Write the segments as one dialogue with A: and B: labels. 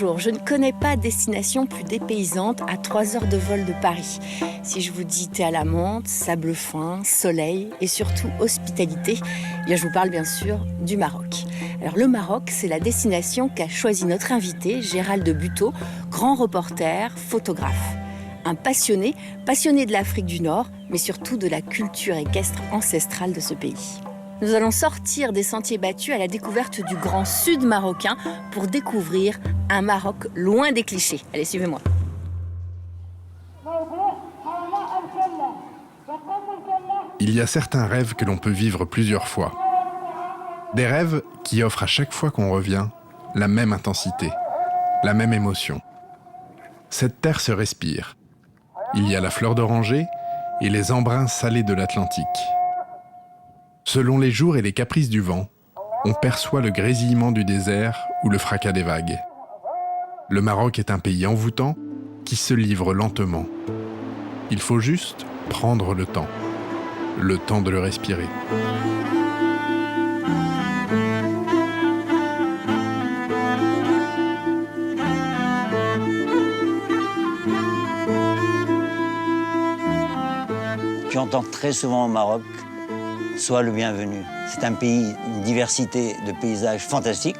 A: Bonjour, je ne connais pas destination plus dépaysante à 3 heures de vol de Paris. Si je vous dis thé à la menthe, sable fin, soleil et surtout hospitalité, eh bien je vous parle bien sûr du Maroc. Alors le Maroc, c'est la destination qu'a choisi notre invité, Gérald Buteau, grand reporter, photographe. Un passionné de l'Afrique du Nord, mais surtout de la culture équestre ancestrale de ce pays. Nous allons sortir des sentiers battus à la découverte du Grand Sud marocain pour découvrir un Maroc loin des clichés. Allez, suivez-moi.
B: Il y a certains rêves que l'on peut vivre plusieurs fois. Des rêves qui offrent à chaque fois qu'on revient la même intensité, la même émotion. Cette terre se respire. Il y a la fleur d'oranger et les embruns salés de l'Atlantique. Selon les jours et les caprices du vent, on perçoit le grésillement du désert ou le fracas des vagues. Le Maroc est un pays envoûtant qui se livre lentement. Il faut juste prendre le temps de le respirer.
C: J'entends très souvent au Maroc, sois le bienvenu. C'est un pays, une diversité de paysages fantastiques.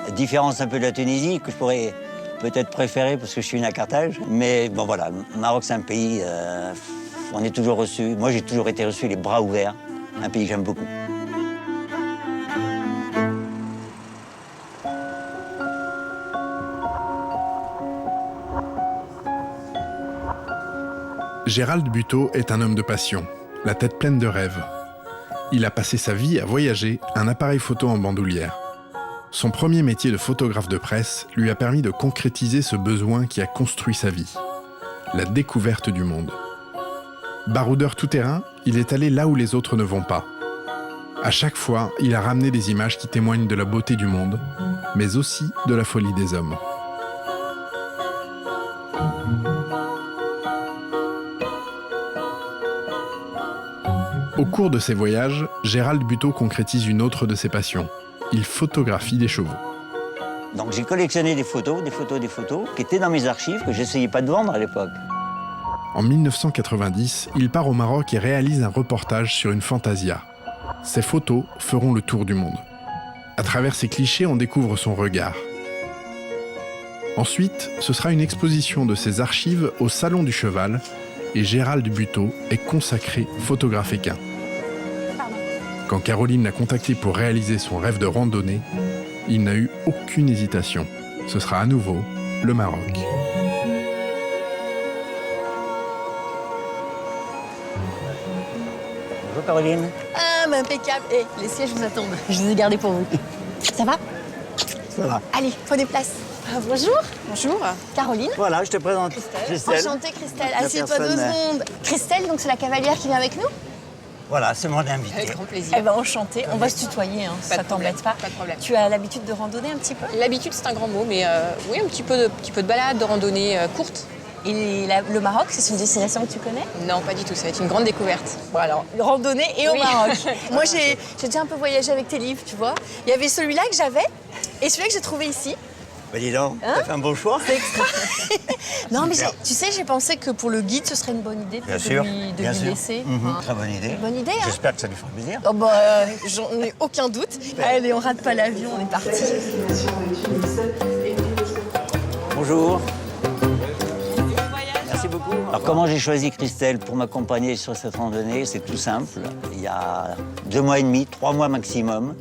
C: La différence un peu de la Tunisie, que je pourrais peut-être préférer parce que je suis né à Carthage. Mais bon voilà, le Maroc c'est un pays, on est toujours reçu. Moi j'ai toujours été reçu les bras ouverts. Un pays que j'aime beaucoup.
B: Gérald Buteau est un homme de passion, la tête pleine de rêves. Il a passé sa vie à voyager, un appareil photo en bandoulière. Son premier métier de photographe de presse lui a permis de concrétiser ce besoin qui a construit sa vie, la découverte du monde. Baroudeur tout-terrain, il est allé là où les autres ne vont pas. À chaque fois, il a ramené des images qui témoignent de la beauté du monde, mais aussi de la folie des hommes. Au cours de ses voyages, Gérald Buteau concrétise une autre de ses passions. Il photographie des chevaux.
C: Donc j'ai collectionné des photos qui étaient dans mes archives, que j'essayais pas de vendre à l'époque.
B: En 1990, il part au Maroc et réalise un reportage sur une fantasia. Ces photos feront le tour du monde. À travers ces clichés, on découvre son regard. Ensuite, ce sera une exposition de ses archives au Salon du Cheval, et Gérald Buteau est consacré photographe équin. Quand Caroline l'a contacté pour réaliser son rêve de randonnée, il n'a eu aucune hésitation. Ce sera à nouveau le Maroc.
C: Bonjour Caroline.
A: Ah, mais impeccable. Les sièges vous attendent. Je les ai gardés pour vous. Ça va?
C: Ça va.
A: Allez, prenez place. Bonjour.
D: Bonjour.
A: Caroline.
C: Voilà, je te présente Christelle.
A: Enchantée, Christelle.
C: La
A: Assieds-toi 2
C: personne,
A: secondes. Christelle, donc c'est la cavalière qui vient avec nous?
C: Voilà, c'est mon invité.
D: Avec grand plaisir.
A: Eh ben, enchantée. On va se tutoyer, hein,
D: Pas
A: ça
D: de problème,
A: t'embête pas.
D: pas de problème.
A: Tu as l'habitude de randonner un petit peu?
D: L'habitude, c'est un grand mot, mais oui, un petit peu de balade, de randonnée courte.
A: Et le Maroc, c'est une destination que tu connais?
D: Non, pas du tout, ça va être une grande découverte.
A: Bon alors, randonnée et au
D: Oui.
A: Maroc. Moi, j'ai déjà un peu voyagé avec tes livres, tu vois. Il y avait celui-là que j'avais et celui-là que j'ai trouvé ici.
C: Bah dis donc, t'as fait un bon choix.
A: C'est extra. Non, mais
C: Super.
A: tu sais, j'ai pensé que pour le guide, ce serait une bonne idée
C: Bien
A: de
C: sûr,
A: lui
C: bien sûr.
A: laisser.
C: Mhm, très bonne idée.
A: Bonne idée, hein.
C: J'espère que ça lui fera plaisir.
A: Oh bah, j'en ai aucun doute. Allez, on rate pas l'avion, on est parti.
C: Bonjour. Merci beaucoup. Alors comment j'ai choisi Christelle pour m'accompagner sur cette randonnée? C'est tout simple. Il y a 2 mois et demi, 3 mois maximum,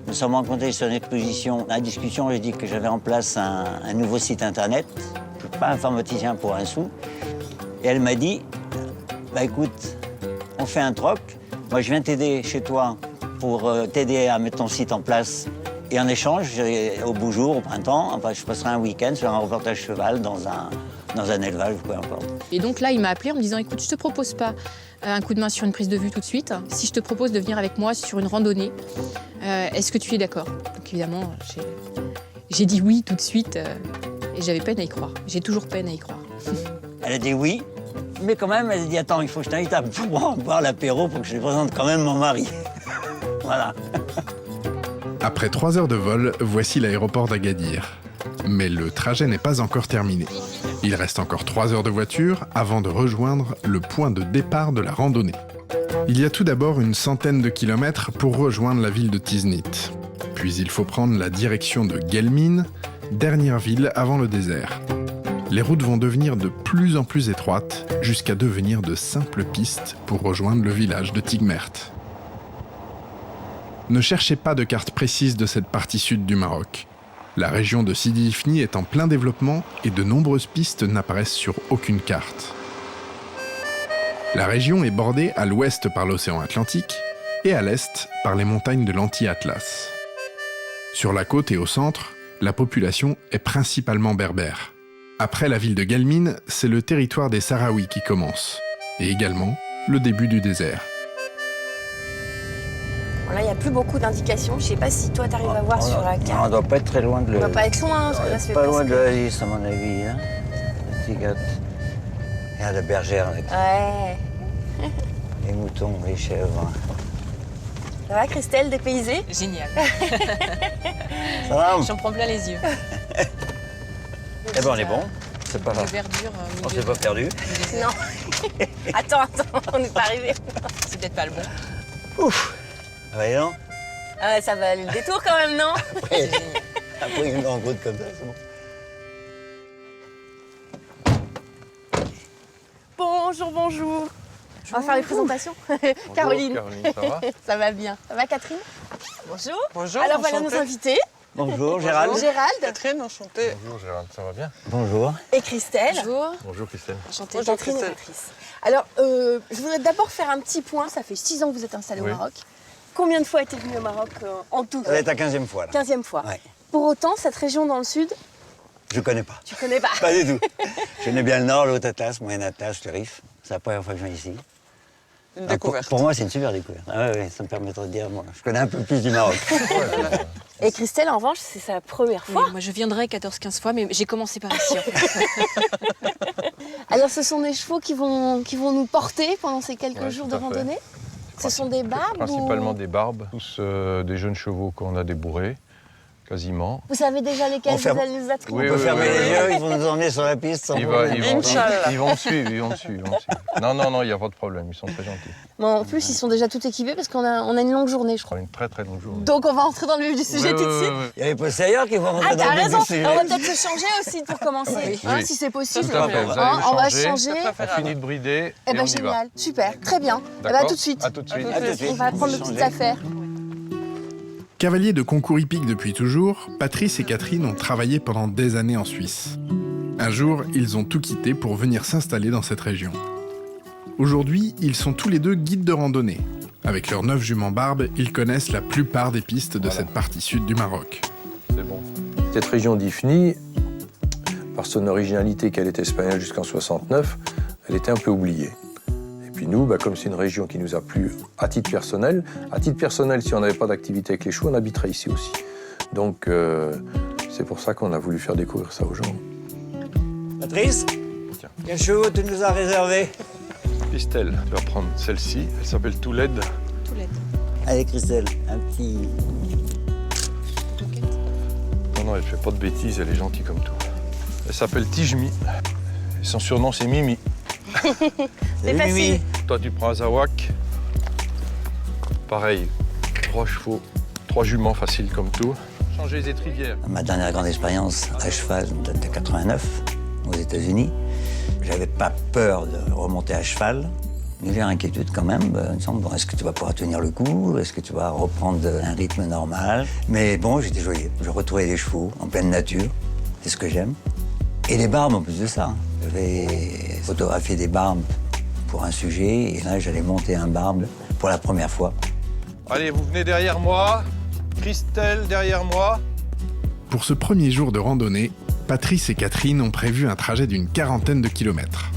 C: nous sommes rencontrés sur une exposition. Dans la discussion, j'ai dit que j'avais en place un nouveau site internet. Je ne suis pas informaticien pour un sou. Et elle m'a dit, bah écoute, on fait un troc. Moi, je viens t'aider chez toi pour t'aider à mettre ton site en place. Et en échange, au beau jour, au printemps, enfin, je passerai un week-end sur un reportage cheval dans un élevage, peu importe.
D: Et donc là, il m'a appelé en me disant, écoute, je te propose pas un coup de main sur une prise de vue tout de suite. Si je te propose de venir avec moi sur une randonnée, est-ce que tu es d'accord? Donc évidemment, j'ai dit oui tout de suite et j'avais peine à y croire. J'ai toujours peine à y croire.
C: Elle a dit oui, mais quand même, elle a dit attends, il faut que je t'invite à boire l'apéro pour que je lui présente quand même mon mari. Voilà.
B: Après 3 heures de vol, voici l'aéroport d'Agadir. Mais le trajet n'est pas encore terminé. Il reste encore 3 heures de voiture avant de rejoindre le point de départ de la randonnée. Il y a tout d'abord une centaine de kilomètres pour rejoindre la ville de Tiznit. Puis il faut prendre la direction de Guelmim, dernière ville avant le désert. Les routes vont devenir de plus en plus étroites jusqu'à devenir de simples pistes pour rejoindre le village de Tigmert. Ne cherchez pas de carte précise de cette partie sud du Maroc. La région de Sidi Ifni est en plein développement et de nombreuses pistes n'apparaissent sur aucune carte. La région est bordée à l'ouest par l'océan Atlantique et à l'est par les montagnes de l'Anti-Atlas. Sur la côte et au centre, la population est principalement berbère. Après la ville de Guelmim, c'est le territoire des Sahraouis qui commence, et également le début du désert.
A: Bon, là, il n'y a plus beaucoup d'indications. Je ne sais pas si toi, tu arrives à voir sur la
C: On ne
A: carte.
C: doit pas être très loin de
A: On ne va pas être loin, parce que là, ça fait
C: pas loin
A: presque-
C: de l'Oasis, à mon avis. Hein. La Tigat. Il y a la bergère avec
A: Ouais.
C: les moutons, les chèvres.
A: Ça va, Christelle, dépaysée?
D: Génial.
C: Ça va?
D: J'en prends plein les yeux.
C: Eh ben on est bon. C'est pas
D: De
C: grave.
D: verdure.
C: On s'est pas perdu.
A: Non. Attends, on n'est pas arrivé.
D: C'est peut-être pas le bon.
C: Ouf. Voyons.
A: Ah, ça va aller le détour quand même, non?
C: Après, après une grande route comme ça, c'est bon.
A: Bonjour, bonjour. On va faire les présentations. Caroline.
E: Caroline, ça va?
A: Ça va bien. Ça va, Catherine? Bonjour.
E: Bonjour,
A: Alors voilà
E: enchanté.
A: nos invités.
C: Bonjour, Gérald.
A: Gérald
E: Catherine, enchanté. Bonjour Gérald, ça va bien?
C: Bonjour.
A: et Christelle.
D: Bonjour.
E: Bonjour Christelle.
D: Enchantée.
E: Bonjour,
A: Catherine et
E: Christelle.
A: Patrice. Alors, je voudrais d'abord faire un petit point. Ça fait 6 ans que vous êtes installés
E: Oui.
A: au Maroc. Combien de fois êtes-vous venu au Maroc en tout?
C: Ça va être la 15e fois, là.
A: 15e fois.
C: Ouais.
A: Pour autant, cette région dans le sud,
C: Je connais pas.
A: tu connais pas.
C: Pas du tout. Je connais bien le nord, le Haut-Atlas, Moyen-Atlas, le Rif. C'est la première fois que je viens ici.
E: Une
C: Ah,
E: découverte.
C: Pour moi, c'est une super découverte. Ah ouais, ça me permettrait de dire, moi, je connais un peu plus du Maroc.
A: Et Christelle, en revanche, c'est sa première
D: Oui,
A: fois.
D: moi je viendrai 14-15 fois, mais j'ai commencé par ici. En fait.
A: Alors, ce sont des chevaux qui vont nous porter pendant ces quelques
E: Ouais,
A: jours
E: tout
A: de
E: à fait.
A: randonnée. Ce sont des barbes
E: Principalement
A: ou...
E: des barbes, tous des jeunes chevaux qu'on a débourrés, quasiment.
A: Vous savez déjà lesquels
C: On
A: vous
C: ferme-
A: allez nous attribuer?
C: On
E: Oui,
C: peut
E: oui,
C: fermer
E: oui,
C: les
E: oui.
C: yeux, ils vont nous emmener sur la piste sans
E: Ils
C: problème.
E: vont me suivre, ils vont me suivre. Non, il n'y a pas de problème, ils sont très gentils.
A: Bon, en plus, ils sont déjà tout équipés parce qu'on a une longue journée, je
E: On
A: crois.
E: a une très très longue journée.
A: Donc, on va entrer dans le vif du sujet
E: Oui,
A: tout de
E: oui,
A: suite.
E: oui,
C: Il y a les postérieurs qui vont rentrer
A: Ah,
C: dans
A: t'as
C: le vif
A: raison.
C: du sujet.
A: On va peut-être se changer aussi pour commencer, hein,
E: Oui.
A: si c'est possible.
E: Tout à fait, vous allez
A: Hein,
E: vous
A: on va
E: changer.
A: changer.
E: On finit de brider
A: Eh
E: et
A: ben
E: on y va.
A: génial, super, très bien. Eh ben, à
E: D'accord
A: tout de suite.
E: À tout de suite.
C: À tout de suite.
A: On va prendre nos petites affaires.
B: Cavaliers de concours hippiques depuis toujours, Patrice et Catherine ont travaillé pendant des années en Suisse. Un jour, ils ont tout quitté pour venir s'installer dans cette région. Aujourd'hui, ils sont tous les deux guides de randonnée. Avec leurs 9 juments barbes, ils connaissent la plupart des pistes de cette partie sud du Maroc.
E: C'est bon.
F: Cette région d'Ifni, par son originalité qu'elle est espagnole jusqu'en 69, elle était un peu oubliée. Et puis nous, comme c'est une région qui nous a plu à titre personnel, si on n'avait pas d'activité avec les chevaux, on habiterait ici aussi. Donc c'est pour ça qu'on a voulu faire découvrir ça aux gens.
C: Patrice,
E: Tiens.
C: quel chevaux tu nous as réservé?
E: Christelle, tu vas prendre celle-ci, elle s'appelle Touled.
D: Tout l'aide.
C: Allez, Christelle, un petit...
E: Non, elle fait pas de bêtises, elle est gentille comme tout. Elle s'appelle Tijmi. Et son surnom, c'est Mimi.
A: C'est facile.
E: Toi, tu prends Azawak. Pareil, 3 chevaux, 3 juments faciles comme tout. Changer les étrivières.
C: Ma dernière grande expérience à cheval date de 89, aux États-Unis. J'avais pas peur de remonter à cheval. Une légère inquiétude quand même. Il me semble, bon, est-ce que tu vas pouvoir tenir le coup? Est-ce que tu vas reprendre un rythme normal? Mais bon, j'étais joyeux. Je retrouvais les chevaux en pleine nature. C'est ce que j'aime. Et les barbes en plus de ça. J'avais photographié des barbes pour un sujet. Et là, j'allais monter un barbe pour la première fois.
E: Allez, vous venez derrière moi. Christelle, derrière moi.
B: Pour ce premier jour de randonnée, Patrice et Catherine ont prévu un trajet d'une 40aine de kilomètres.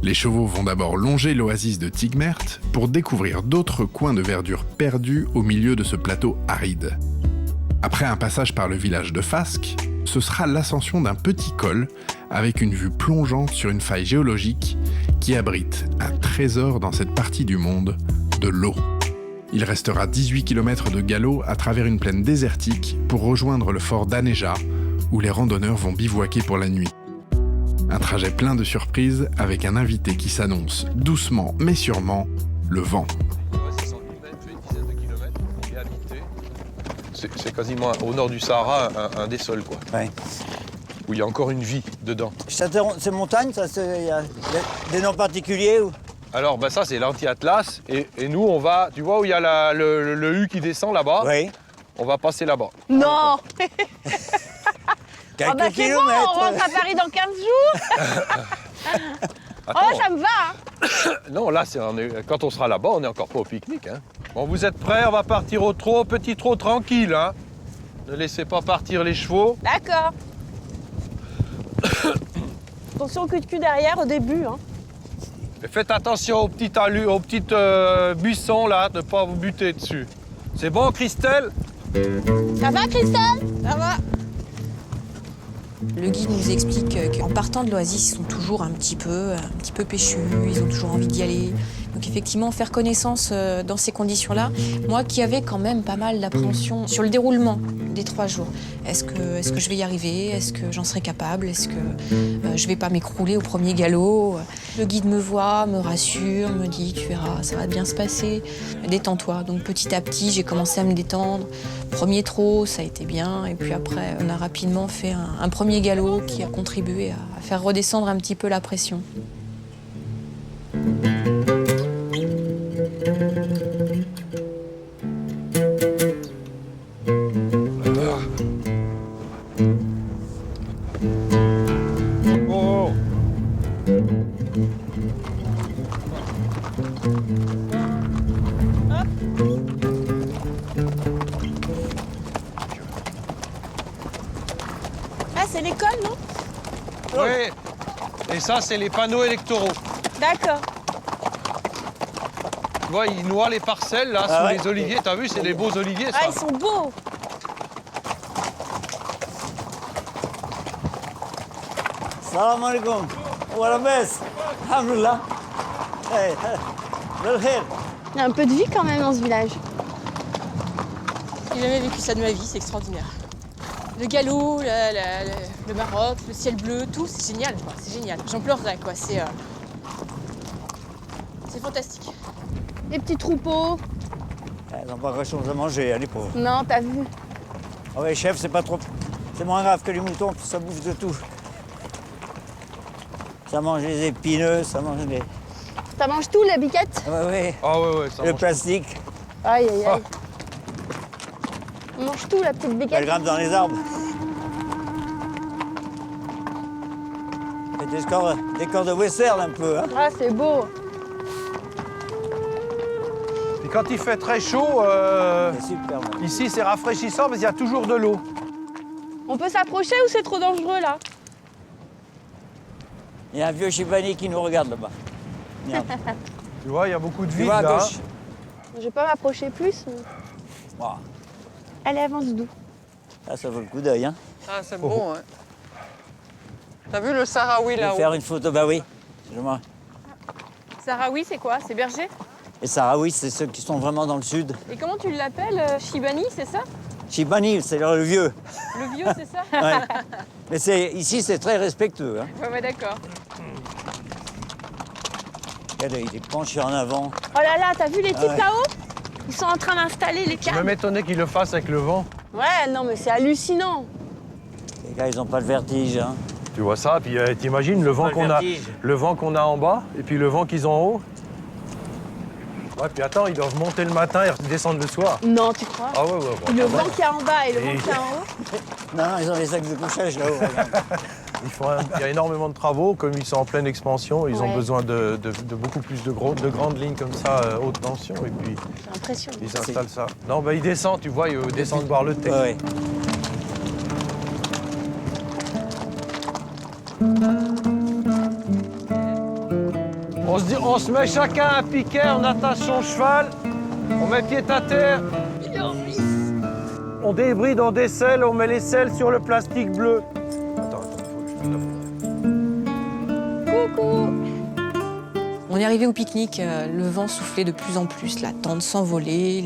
B: Les chevaux vont d'abord longer l'oasis de Tigmert pour découvrir d'autres coins de verdure perdus au milieu de ce plateau aride. Après un passage par le village de Fask, ce sera l'ascension d'un petit col avec une vue plongeante sur une faille géologique qui abrite un trésor dans cette partie du monde, de l'eau. Il restera 18 km de galop à travers une plaine désertique pour rejoindre le fort d'Aneja, où les randonneurs vont bivouaquer pour la nuit. Un trajet plein de surprises avec un invité qui s'annonce doucement mais sûrement, le vent.
E: C'est quasiment au nord du Sahara un des seuls, quoi.
C: Ouais.
E: Où il y a encore une vie dedans.
C: C'est montagne, ça, il y a des noms particuliers ou...
E: Alors ça c'est l'anti-Atlas et nous on va, tu vois où il y a le U qui descend là-bas,
C: Oui.
E: on va passer là-bas.
G: Non.
C: Quelques
G: Ah bah c'est bon,
C: kilomètres.
G: on rentre à Paris dans 15 jours.
E: Attends,
G: Oh, ça me va. Hein.
E: non là quand on sera là-bas on n'est encore pas au pique-nique. Hein. Bon vous êtes prêts, on va partir au trot, petit trot tranquille. Hein. Ne laissez pas partir les chevaux.
G: D'accord. Attention au cul-de-cul derrière au début. Hein.
E: Et faites attention aux petites buissons là, de ne pas vous buter dessus. C'est bon Christelle?
G: Ça va Christelle? Ça va.
D: Le guide nous explique qu'en partant de l'Oasis, ils sont toujours un petit peu péchus, ils ont toujours envie d'y aller. Donc effectivement, faire connaissance dans ces conditions-là, moi qui avais quand même pas mal d'appréhension sur le déroulement des 3 jours. Est-ce que je vais y arriver? Est-ce que j'en serai capable? Est-ce que je vais pas m'écrouler au premier galop? Le guide me voit, me rassure, me dit tu verras, ça va bien se passer. Détends-toi. Donc petit à petit, j'ai commencé à me détendre. Premier trot, ça a été bien. Et puis après, on a rapidement fait un premier galop qui a contribué à faire redescendre un petit peu la pression.
E: Oh.
G: Ah c'est l'école non?
E: Oui. Et ça c'est les panneaux électoraux.
G: D'accord.
E: Tu vois, ils noient les parcelles là
C: Ah
E: sous
C: ouais.
E: les oliviers. T'as vu, c'est des beaux oliviers ça.
G: Ah ils sont beaux.
C: Salam alaikum. Voilà best. Alhamdulillah. Hey, بالخير.
G: Il y a un peu de vie quand même dans ce village.
D: J'ai jamais vécu ça de ma vie, c'est extraordinaire. Le galop, le Maroc, le ciel bleu, tout, c'est génial, quoi. C'est génial. J'en pleurerais, quoi. C'est fantastique.
G: Les petits troupeaux.
C: Ils n'ont pas grand-chose à manger, hein, les pauvres.
G: Non, t'as vu.
C: Ah ouais, chef, c'est pas trop... C'est moins grave que les moutons, ça bouffe de tout. Ça mange les épineux, ça mange les...
G: Ça mange tout la biquette?
C: Ah ouais,
E: Ah ouais, ça
C: le
E: mange.
C: plastique,
G: Aïe aïe
E: Ah.
G: aïe. On mange tout la petite
C: elle
G: biquette.
C: grimpe dans les arbres. Et des corps de western un peu, hein.
G: Ah c'est beau.
E: Et quand il fait très chaud,
C: C'est super. Bon.
E: ici c'est rafraîchissant parce qu'il y a toujours de l'eau.
G: On peut s'approcher ou c'est trop dangereux là?
C: Il y a un vieux chibani qui nous regarde là-bas. Regarde.
E: Tu vois, il y a beaucoup de
C: Tu
E: vide
C: vois à
E: là.
C: gauche.
G: Je vais pas m'approcher plus. Mais...
C: Wow.
G: Allez avance Doudou.
C: Ah, ça vaut le coup d'œil, hein.
H: Ah, c'est bon, hein. T'as vu le Sahraoui
C: Je vais
H: là-haut?
C: faire une photo, bah oui. Je-moi.
D: Sahraoui, c'est quoi? C'est berger?
C: Et Sahraoui, c'est ceux qui sont vraiment dans le sud.
D: Et comment tu l'appelles? Shibani, c'est ça?
C: Chibani, c'est le vieux.
D: Le vieux, c'est ça?
C: Ouais. Mais ici, c'est très respectueux. Hein.
D: Ouais, d'accord.
C: Regardez, il est penché en avant.
G: Oh là là, t'as vu les types
C: ouais.
G: là-haut? Ils sont en train d'installer les
E: Je
G: câbles.
E: me m'étonnais qu'ils le fassent avec le vent.
G: Ouais, non mais c'est hallucinant.
C: Les gars, ils n'ont pas le vertige. Hein.
E: Tu vois ça, puis t'imagines le vent
C: Pas le
E: qu'on a,
C: vertige.
E: le vent qu'on a en bas et puis le vent qu'ils ont en haut. Ouais, puis attends, ils doivent monter le matin et redescendre le soir.
G: Non, tu crois?
E: Ah ouais, ouais, bon,
G: Le
E: quand
G: vent
E: même.
G: qu'il y a en bas et le
E: Et-
G: vent qu'il y a en haut.
C: Non, non, ils ont les sacs de couchage là-haut. regarde.
E: Il y a énormément de travaux, comme ils sont en pleine expansion, ils ont
G: Ouais.
E: besoin de beaucoup plus de grandes lignes comme ça, haute tension, et puis
G: J'ai l'impression.
E: ils installent ça. Non, bah ils descendent, tu vois, ils descendent boire le thé.
C: Ouais, ouais.
E: On se met chacun un piquet, on attache son cheval, on met pied à terre. On débride, on décèle, on met les selles sur le plastique bleu. Attends, faut que je fasse la photo.
G: Coucou.
D: On On est arrivé au pique-nique, le vent soufflait de plus en plus, la tente s'envolait,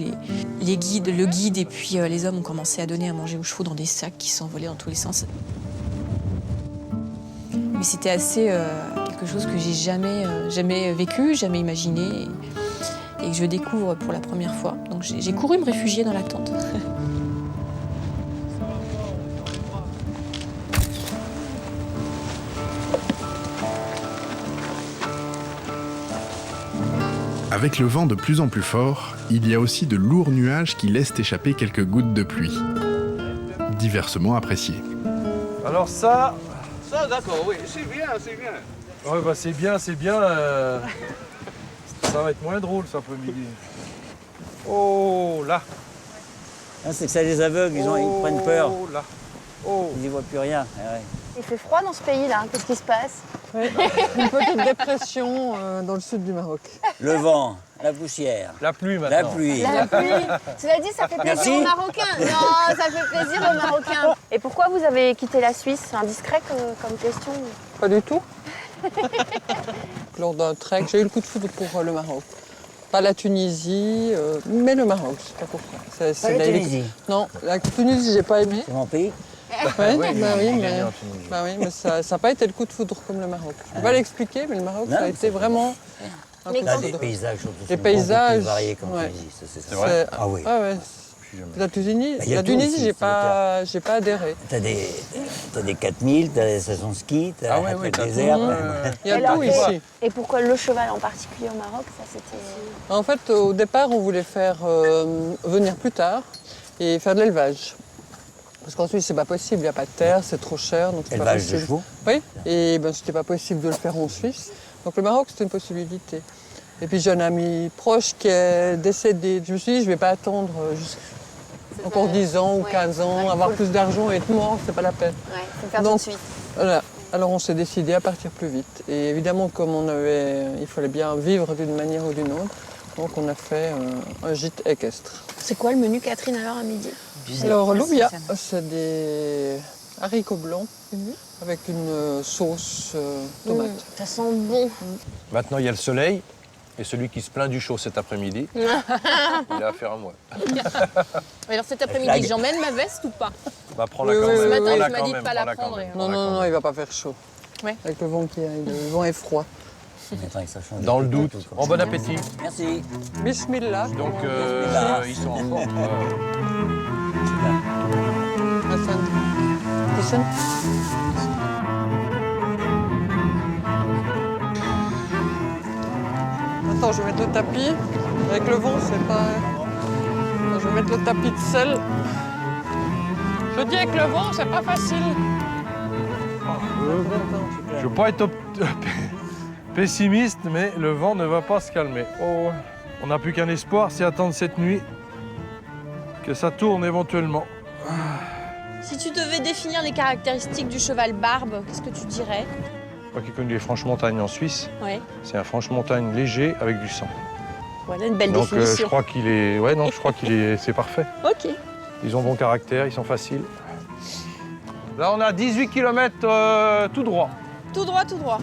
D: le guide et puis les hommes ont commencé à donner à manger aux chevaux dans des sacs qui s'envolaient dans tous les sens. Mais c'était assez quelque chose que j'ai jamais vécu, jamais imaginé et que je découvre pour la première fois. Donc j'ai couru me réfugier dans la tente.
B: Avec le vent de plus en plus fort, il y a aussi de lourds nuages qui laissent échapper quelques gouttes de pluie, diversement appréciées.
E: Alors ça...
I: Ça, d'accord, oui, c'est bien, c'est bien.
E: Ouais, bah c'est bien. Ça va être moins drôle cet après-midi. Oh là.
C: Ah, c'est que ça les aveugle, ils prennent peur.
E: Oh là. Oh.
C: Ils n'y voient plus rien. Ah ouais.
G: Il fait froid dans ce pays-là, qu'est-ce qui se passe?
H: Une petite dépression dans le sud du Maroc.
C: Le vent, la poussière,
E: La pluie
C: la
E: maintenant.
C: pluie.
G: La pluie. Cela dit, ça fait plaisir
C: Merci.
G: aux Marocains. Non, ça fait plaisir aux Marocains. Et pourquoi vous avez quitté la Suisse? C'est indiscret comme question.
H: Pas du tout. Lors d'un trek, j'ai eu le coup de foudre pour le Maroc. Pas la Tunisie, mais le Maroc, je sais pas pourquoi.
C: Pas la Tunisie.
H: Non, la Tunisie, j'ai pas aimé.
C: C'est mon pays.
H: Ouais,
E: Oui,
H: bah oui,
E: ils ont
H: mais,
E: gagné en Tunisie.
H: bah oui, mais ça n'a pas été le coup de foudre comme le Maroc. Je peux pas l'expliquer, mais le Maroc,
C: Non,
H: ça a
C: mais
H: été vraiment un coup de
C: Là, les
H: foudre.
C: paysages surtout
H: Les
C: sont
H: paysages,
C: beaucoup plus variés qu'en
H: ouais.
C: Tunisie. Ça,
E: C'est vrai.
C: Ah oui.
H: Ah ouais. La Tunisie,
C: Bah, y a tout
H: Tunisie,
C: aussi,
H: j'ai pas adhéré.
C: T'as des 4000, t'as des stations de ski, t'as
E: Ah ouais,
C: t'as
E: t'as
C: le
E: tout.
C: désert.
H: Il y a
G: Et alors,
H: tout
G: et-
H: ici.
G: Et pourquoi le cheval en particulier au Maroc? Ça, c'était...
H: En fait, au départ, on voulait faire venir plus tard et faire de l'élevage. Parce qu'en Suisse, c'est pas possible, il n'y a pas de terre, c'est trop cher. Donc c'est pas
C: Élevage de
H: possible.
C: chevaux.
H: Oui, et ben, c'était pas possible de le faire en Suisse. Donc le Maroc, c'était une possibilité. Et puis j'ai un ami proche qui est décédé. Je me suis dit, je vais pas attendre encore 10 ans ou 15 ans, avoir plus d'argent et être mort, c'est pas la peine.
G: Ouais, faut faire
H: Donc,
G: tout de suite.
H: Voilà. Alors on s'est décidé à partir plus vite. Et évidemment, comme il fallait bien vivre d'une manière ou d'une autre, donc on a fait un gîte équestre.
G: C'est quoi le menu, Catherine, alors à midi?
H: Alors l'oubia, c'est des haricots blancs avec une sauce tomate.
G: Ça sent bon.
E: Maintenant, il y a le soleil. Et celui qui se plaint du chaud cet après-midi, il a affaire à moi.
D: Alors cet après-midi, j'emmène ma veste ou pas?
E: Bah, prends-la
H: Oui,
E: quand
H: oui,
E: même.
H: oui,
D: Ce matin,
E: prends-la
D: tu m'as
E: quand
D: dit de
E: même,
D: pas la
E: prends-la quand
D: prendre.
E: même,
D: Et
H: Non,
E: prends-la
H: non,
E: quand
H: non,
E: même.
H: il va pas faire chaud.
D: Ouais.
H: Avec le vent qu'il y a, le vent est froid.
C: Faudrait que ça change
E: Dans le
C: de
E: doute.
C: tout, comme
E: En
C: ça.
E: bon appétit.
C: Merci.
H: Bismillah.
E: Donc, ils sont en forme.
H: Hassan. Hassan. Attends, je vais mettre le tapis. Avec le vent, c'est pas... Attends, je vais mettre le tapis de sel. Je dis avec le vent, c'est pas facile.
E: Je veux pas être pessimiste, mais le vent ne va pas se calmer. Oh, on n'a plus qu'un espoir, c'est attendre cette nuit que ça tourne éventuellement.
G: Si tu devais définir les caractéristiques du cheval barbe, qu'est-ce que tu dirais?
E: Moi qui connais les franches-montagnes en Suisse,
G: Ouais.
E: c'est un franche-montagne léger avec du sang.
G: Voilà une belle
E: Donc je
G: définition.
E: crois qu'il est... Ouais, non, je crois qu'il est... C'est parfait.
G: Ok.
E: Ils ont bon caractère, ils sont faciles. Là, on a 18 km tout droit.
G: Tout droit, tout droit.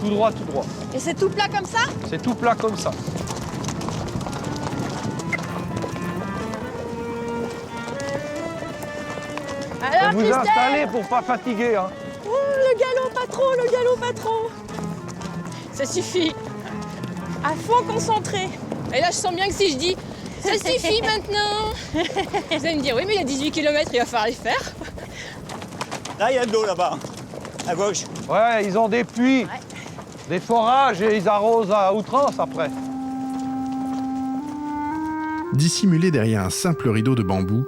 E: Tout droit, tout droit.
G: Et c'est tout plat comme ça?
E: C'est tout plat comme ça.
G: Alors,
E: Vous
G: Christelle,
E: installez pour pas fatiguer. Hein.
G: le galop patron.
D: Ça suffit.
G: À fond concentré.
D: Et là, je sens bien que si je dis ça suffit maintenant, vous allez me dire oui, mais il y a 18 km, il va falloir les faire.
C: Là, il y a de l'eau là-bas, à gauche.
E: Ouais, ils ont des puits, des forages et ils arrosent à outrance après.
B: Dissimulé derrière un simple rideau de bambou,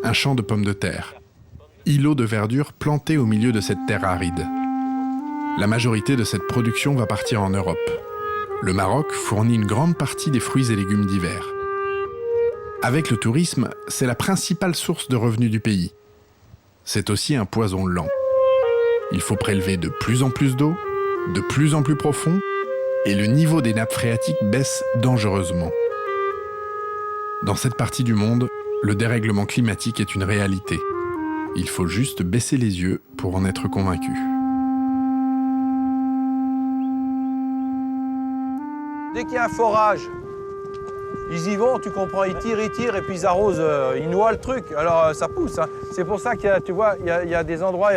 B: un champ de pommes de terre. Îlot de verdure planté au milieu de cette terre aride. La majorité de cette production va partir en Europe. Le Maroc fournit une grande partie des fruits et légumes d'hiver. Avec le tourisme, c'est la principale source de revenus du pays. C'est aussi un poison lent. Il faut prélever de plus en plus d'eau, de plus en plus profond, et le niveau des nappes phréatiques baisse dangereusement. Dans cette partie du monde, le dérèglement climatique est une réalité. Il faut juste baisser les yeux pour en être convaincu.
E: Dès qu'il y a un forage, ils y vont, tu comprends, ils tirent, et puis ils arrosent, ils noient le truc. Alors ça pousse. Hein. C'est pour ça qu'il y a, tu vois, il y a des endroits,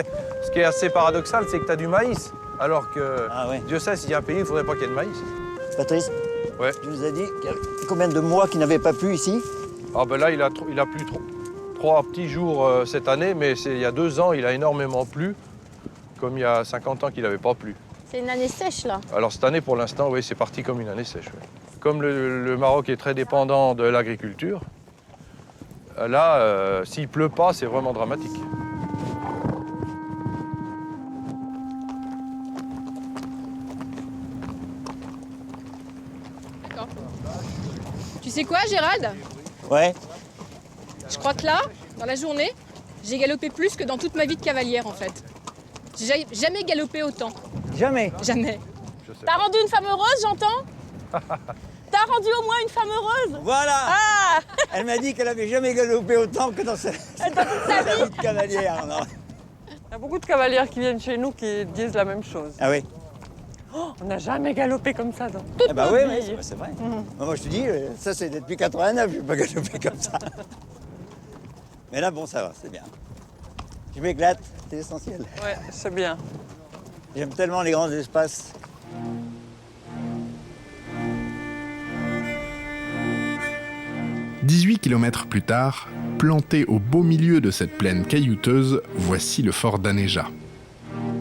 E: ce qui est assez paradoxal, c'est que tu as du maïs. Alors que, Dieu sait, s'il y a un pays, il ne faudrait pas qu'il y ait de maïs.
C: Patrice,
E: ouais.
C: tu nous as dit qu'il y a combien de mois qu'il n'avait pas plu ici?
E: Ah ben là, il a plu 3 petits jours cette année, mais il y a 2 ans, il a énormément plu, comme il y a 50 ans qu'il n'avait pas plu.
G: C'est une année sèche là.
E: Alors cette année, pour l'instant, oui, c'est parti comme une année sèche. Oui. Comme le Maroc est très dépendant de l'agriculture, là, s'il pleut pas, c'est vraiment dramatique.
D: D'accord. Tu sais quoi, Gérald?
C: Ouais.
D: Je crois que là, dans la journée, j'ai galopé plus que dans toute ma vie de cavalière, en fait. J'ai jamais galopé autant.
C: Jamais.
D: Jamais.
G: T'as rendu une femme heureuse, j'entends? T'as rendu au moins une femme heureuse?
C: Voilà.
G: Ah.
C: Elle m'a dit qu'elle avait jamais galopé autant que dans sa vie de cavalière. Non.
H: Il y a beaucoup de cavalières qui viennent chez nous qui disent la même chose.
C: Ah oui.
H: Oh, on n'a jamais galopé comme ça dans toute
C: Eh ben
H: notre
C: oui,
H: vie.
C: c'est vrai. Moi, je te dis, ça, c'est depuis 89, je n'ai pas galopé comme ça. Mais là, bon, ça va, c'est bien. Je m'éclate, c'est l'essentiel.
H: Ouais, c'est bien.
C: J'aime tellement les grands espaces. «
B: 18 kilomètres plus tard, planté au beau milieu de cette plaine caillouteuse, voici le fort d'Anéja.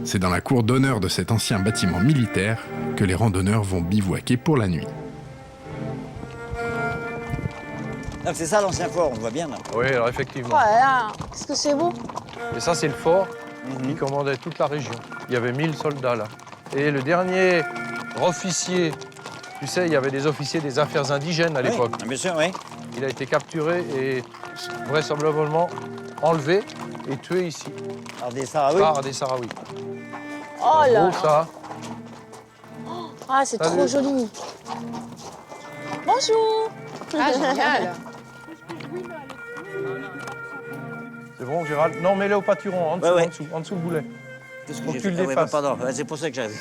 B: C'est dans la cour d'honneur de cet ancien bâtiment militaire que les randonneurs vont bivouaquer pour la nuit.
C: C'est ça l'ancien fort, on le voit bien là.
E: Oui, alors effectivement.
G: Voilà, qu'est-ce que c'est beau.
E: Et ça, c'est le fort qui commandait toute la région. Il y avait 1000 soldats là. Et le dernier officier, tu sais, il y avait des officiers des affaires indigènes à l'époque.
C: Bien sûr, oui.
E: Il a été capturé et vraisemblablement enlevé et tué ici.
C: Par des Sahraouis.
E: Par des Sahraouis.
G: Oh là.
E: Beau, ça.
G: Ah, c'est trop joli. Bonjour.
D: Ah, génial.
E: C'est bon, Gérald? Non, mets-le au pâturon, en dessous, en dessous le boulet.
C: Qu'est-ce
E: Pour
C: j'ai
E: que tu
C: fait?
E: le dépasses.
C: Pardon, c'est pour ça que j'arrive.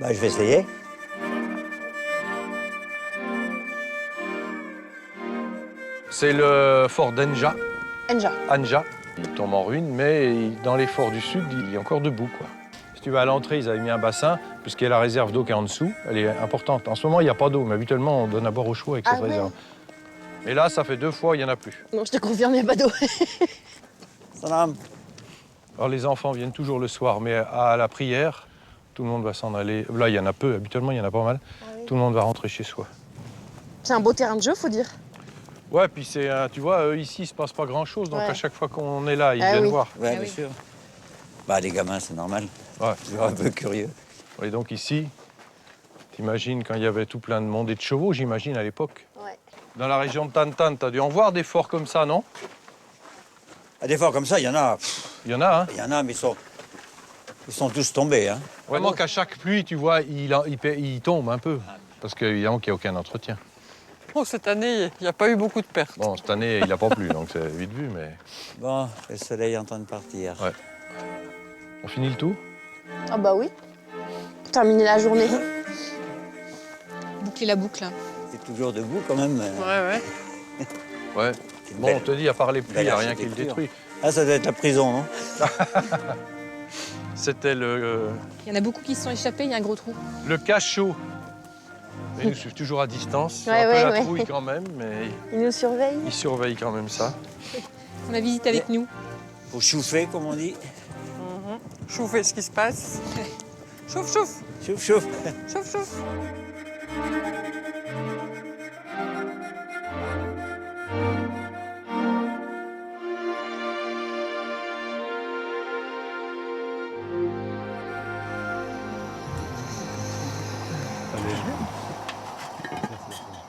C: Bah, je vais essayer.
E: C'est le fort d'Anja.
G: Anja.
E: Anja. Il tombe en ruine, mais dans les forts du sud, il est encore debout, quoi. Si tu vas à l'entrée, ils avaient mis un bassin, puisqu'il y a la réserve d'eau qui est en dessous. Elle est importante. En ce moment, il n'y a pas d'eau, mais habituellement, on donne à boire au chaud avec cette réserve. Et là, ça fait 2 fois, il n'y en a plus.
G: Non, je te confirme, il n'y a pas d'eau.
C: Salam.
E: Alors, les enfants viennent toujours le soir, mais à la prière, tout le monde va s'en aller. Là, il y en a peu, habituellement, il y en a pas mal. Tout le monde va rentrer chez soi.
G: C'est un beau terrain de jeu, faut dire.
E: Ouais, puis c'est, tu vois, ici, il ne se passe pas grand-chose, donc à chaque fois qu'on est là, ils
G: Ah
E: viennent
G: oui.
E: voir.
C: Ouais, bien sûr. Bah, les gamins, c'est normal.
E: Ouais.
C: Toujours un peu curieux.
E: Et donc ici, t'imagines quand il y avait tout plein de monde et de chevaux, j'imagine, à l'époque.
G: Ouais.
E: Dans la région de Tantan, t'as dû en voir des forts comme ça, non?
C: Ah, des forts comme ça, il y en a.
E: Il y en a, hein?
C: Il y en a, mais ils sont tous tombés. Hein.
E: Vraiment qu'à chaque pluie, tu vois, il tombe un peu. Parce qu'évidemment qu'il n'y a aucun entretien.
H: Oh, cette année, il n'y a pas eu beaucoup de pertes.
E: Bon, cette année, il n'a pas plu, donc c'est vite vu, mais...
C: Bon, le soleil est en train de partir.
E: Ouais. On finit le tour?
G: Ah bah oui. Pour terminer la journée.
D: Boucler la boucle.
C: C'est toujours debout quand même.
H: Ouais.
E: Ouais.
C: C'est une
E: Bon,
C: belle-
E: on te dit, à part les pluies, il
C: belle
E: n'y a rien qui le
C: architecture.
E: détruit.
C: Ah, ça doit être la prison, non?
E: C'était le
D: Il y en a beaucoup qui se sont échappés, il y a un gros trou.
E: cachot. Mais ils nous suivent toujours à distance. Ils ont
G: Ouais,
E: un peu
G: ouais,
E: la
G: ouais.
E: trouille quand même, mais
G: Il nous surveille.
E: ils surveillent quand même ça.
D: On a visité avec nous.
C: Faut chauffer, comme on dit.
H: Chauffez ce qui se passe. Chauffe, chauffe,
C: Chauffe, chauffe.
H: chauffe, chauffe.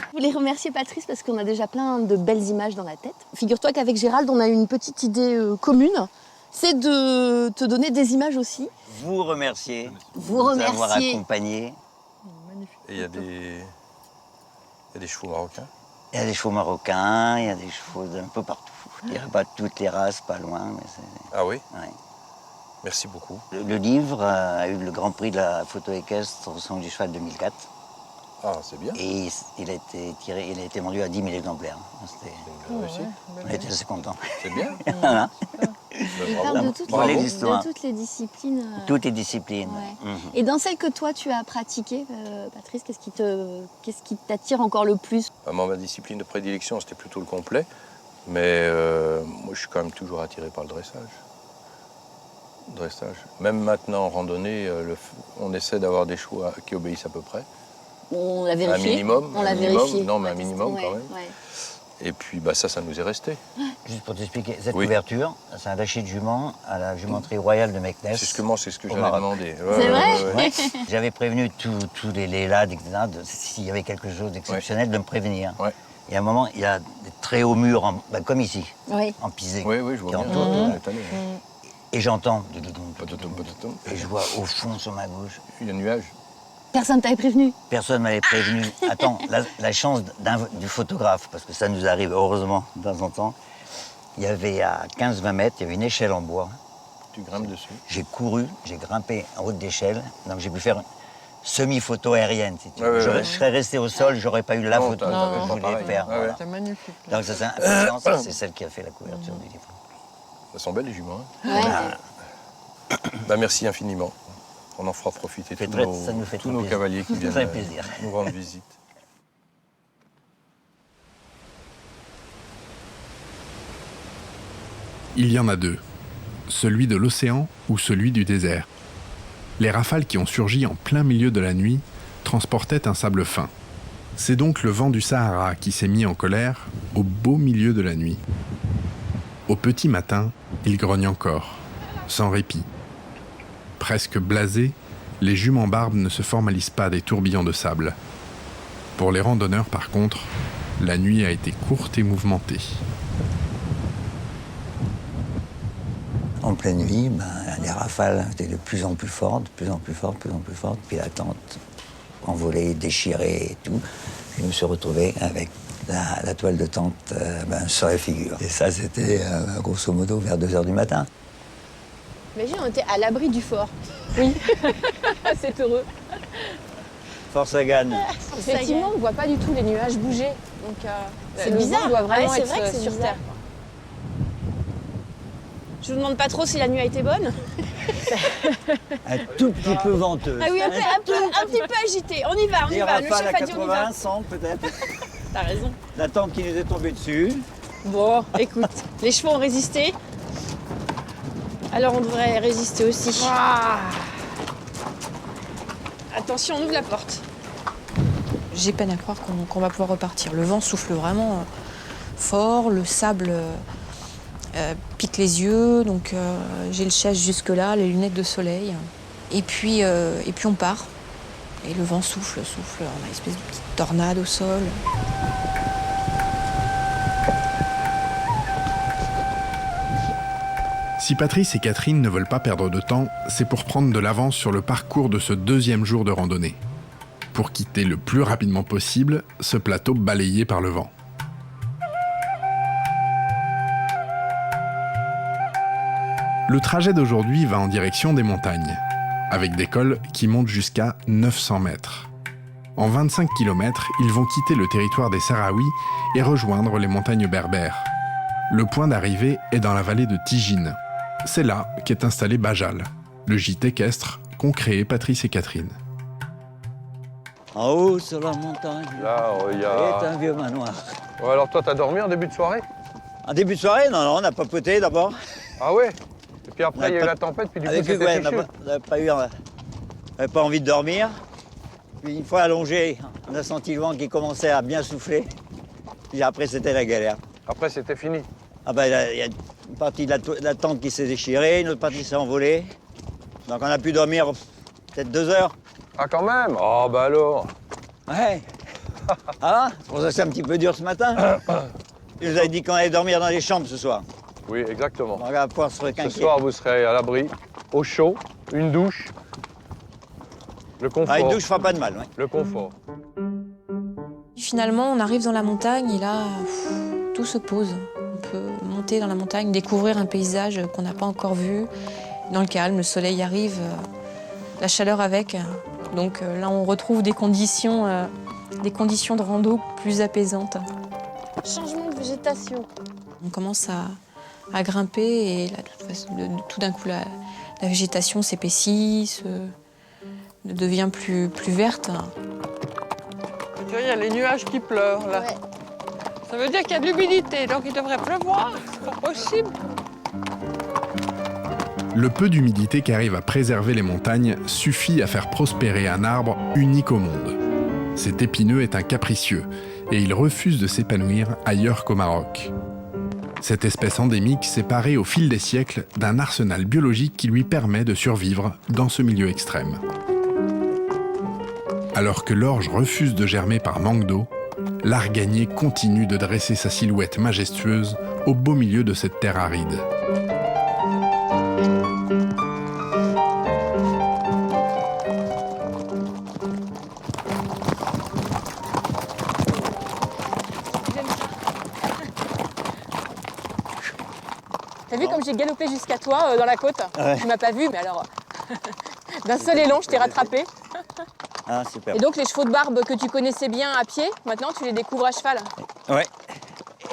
A: Je voulais remercier Patrice parce qu'on a déjà plein de belles images dans la tête. Figure-toi qu'avec Gérald, on a une petite idée commune, c'est de te donner des images aussi.
C: Vous remercier.
A: Vous
C: de nous avoir
A: remercier.
C: accompagnés.
E: Et il y a des chevaux marocains.
C: Il y a des chevaux marocains, il y a des chevaux d'un peu partout. Je dirais pas toutes les races, pas loin, mais c'est...
E: Ah oui?
C: Ouais.
F: Merci beaucoup.
C: Le livre a eu le Grand Prix de la photo équestre au Salon du Cheval 2004.
F: Ah, c'est bien.
C: Et il a été vendu à 10 000 exemplaires.
F: Une réussite.
C: On était assez contents.
F: C'est bien.
C: Voilà.
G: Il
F: Bravo.
G: parle
C: Bravo.
G: de toutes les disciplines.
C: Toutes les disciplines.
G: Ouais.
C: Mhm.
G: Et dans celles que toi tu as pratiquées, Patrice, qu'est-ce qui t'attire encore le plus?
F: Ma discipline de prédilection, c'était plutôt le complet. Mais moi, je suis quand même toujours attiré par le dressage. Même maintenant, en randonnée, on essaie d'avoir des chevaux qui obéissent à peu près.
G: On l'a vérifié.
F: Un minimum.
G: On l'a vérifié.
F: Non, mais un
G: Ouais,
F: minimum
G: ouais,
F: quand même.
G: ouais.
F: Et puis, ça nous est resté.
C: Juste pour t'expliquer, cette
F: Oui.
C: couverture, c'est un lachet de jument à la jumenterie royale de Meknès.
F: C'est ce que
C: Au
F: j'avais
C: Maroc.
F: demandé. Ouais,
G: C'est vrai
C: Ouais. J'avais prévenu tous les lélades, etc., s'il y avait quelque chose d'exceptionnel, de me prévenir.
F: Ouais.
C: Et à un moment, il y a des très hauts murs, comme ici,
G: Oui.
C: en pisé.
F: Oui, je vois
C: qui
F: bien.
C: entourent.
F: Cette année, hein.
C: Et j'entends,
F: Pototom.
C: et je vois au fond sur ma gauche,
F: Il y a un nuage.
G: Personne t'avait prévenu?
C: personne ne m'avait prévenu. Attends, la chance du photographe, parce que ça nous arrive heureusement de temps en temps, il y avait à 15-20 mètres, il y avait une échelle en bois.
F: Tu grimpes dessus.
C: J'ai couru, j'ai grimpé en haut de l'échelle, donc j'ai pu faire une semi-photo aérienne, si tu veux.
F: Ouais,
C: Je
F: ouais.
C: serais resté au sol, j'aurais pas eu la
F: Non,
C: photo
F: t'as-
C: que
F: t'avais
C: je
F: pas
C: voulais
F: pareil.
C: faire.
F: Ouais, ouais.
C: Voilà.
H: C'est magnifique.
C: Donc ça, c'est impatience, c'est celle qui a fait la couverture du livre.
F: Ça sent belle les juments. Hein.
G: Ouais.
F: Merci infiniment. On en fera profiter
C: Ça
F: tous
C: nous fait très
F: nos
C: plaisir.
F: cavaliers qui viennent
C: Très plaisir.
F: nous rendre visite.
B: Il y en a deux, celui de l'océan ou celui du désert. Les rafales qui ont surgi en plein milieu de la nuit transportaient un sable fin. C'est donc le vent du Sahara qui s'est mis en colère au beau milieu de la nuit. Au petit matin, il grogne encore, sans répit. Presque blasés, les juments barbes ne se formalisent pas des tourbillons de sable. Pour les randonneurs, par contre, la nuit a été courte et mouvementée.
C: En pleine nuit, les rafales étaient de plus en plus fortes, de plus en plus fortes, puis la tente envolée, déchirée et tout. Je me suis retrouvé avec la toile de tente sur la figure. Et ça, c'était grosso modo vers 2 h du matin.
G: Imagine, on était à l'abri du fort. Oui. C'est heureux.
C: Force à gagne.
D: Effectivement, on ne voit pas du tout les nuages bouger. Donc,
G: C'est
D: le
G: bizarre.
D: vent doit vraiment
G: Ouais, c'est
D: être
G: vrai que c'est
D: sur
G: bizarre.
D: terre.
G: Je vous demande pas trop si la nuit a été bonne.
C: Un tout petit peu venteuse.
G: Ah oui, un petit peu agité. On y va,
C: Des
G: Le
C: rafales
G: chef
C: à
G: a dit on y va.
C: 80, 100 peut-être.
G: T'as raison.
C: La tente qui nous est tombée dessus.
G: Bon, écoute, les chevaux ont résisté. Alors on devrait résister aussi. Attention, on ouvre la porte.
D: J'ai peine à croire qu'on va pouvoir repartir. Le vent souffle vraiment fort, le sable pique les yeux, donc j'ai le chèche jusque-là, les lunettes de soleil. Et puis on part. Et le vent souffle, on a une espèce de petite tornade au sol.
B: Si Patrice et Catherine ne veulent pas perdre de temps, c'est pour prendre de l'avance sur le parcours de ce deuxième jour de randonnée. Pour quitter le plus rapidement possible ce plateau balayé par le vent. Le trajet d'aujourd'hui va en direction des montagnes, avec des cols qui montent jusqu'à 900 mètres. En 25 km, ils vont quitter le territoire des Sahraouis et rejoindre les montagnes berbères. Le point d'arrivée est dans la vallée de Tigine. C'est là qu'est installé Bajal, le gîte équestre qu'ont créé Patrice et Catherine.
C: En haut, sur la montagne,
E: Là, il y
C: est
E: a...
C: un vieux manoir.
E: Ouais, alors toi, t'as dormi en début de soirée?
C: En début de soirée, non, on a papoté d'abord.
E: Ah ouais? Et puis après,
C: On a
E: il y a eu
C: pas-
E: la tempête, puis du coup,
C: Avec
E: c'était
C: ouais,
E: fichu.
C: on n'avait pas envie de dormir. Puis une fois allongé, on a senti le vent qui commençait à bien souffler. Puis après, c'était la galère.
E: Après, c'était fini.
C: Ah ben, il y a une partie de la tente qui s'est déchirée, une autre partie s'est envolée. Donc on a pu dormir peut-être 2 heures.
E: Ah, quand même? Oh, bah alors.
C: Ouais. Ah, c'est pour ça que c'est un petit peu dur ce matin. Il nous avait dit qu'on allait dormir dans les chambres ce soir.
E: Oui, exactement.
C: Donc on va pouvoir se
E: Ce
C: requinquer.
E: soir, vous serez à l'abri, au chaud, une douche. Le confort.
C: Ah, une douche fera pas de mal, ouais.
E: Le confort.
D: Finalement, on arrive dans la montagne et là, tout se pose. On peut monter dans la montagne, découvrir un paysage qu'on n'a pas encore vu. dans le calme, le soleil arrive, la chaleur avec. Donc là, on retrouve des conditions de rando plus apaisantes.
G: Changement de végétation.
D: On commence à grimper et là, tout d'un coup, la végétation s'épaissit, devient plus verte.
H: Tu vois, il y a les nuages qui pleurent, là.
G: Ouais.
H: Ça veut dire qu'il y a de l'humidité, donc il devrait pleuvoir. C'est pas possible.
B: Le peu d'humidité qu'arrive à préserver les montagnes suffit à faire prospérer un arbre unique au monde. Cet épineux est un capricieux et il refuse de s'épanouir ailleurs qu'au Maroc. Cette espèce endémique s'est parée au fil des siècles d'un arsenal biologique qui lui permet de survivre dans ce milieu extrême. Alors que l'orge refuse de germer par manque d'eau, l'arganier continue de dresser sa silhouette majestueuse au beau milieu de cette terre aride.
D: T'as vu comme j'ai galopé jusqu'à toi dans la côte?
C: Ouais.
D: Tu m'as pas vu, mais alors d'un seul élan, je t'ai rattrapé.
C: Ah, super.
D: Et donc les chevaux de barbe que tu connaissais bien à pied, maintenant tu les découvres à cheval.
C: Ouais.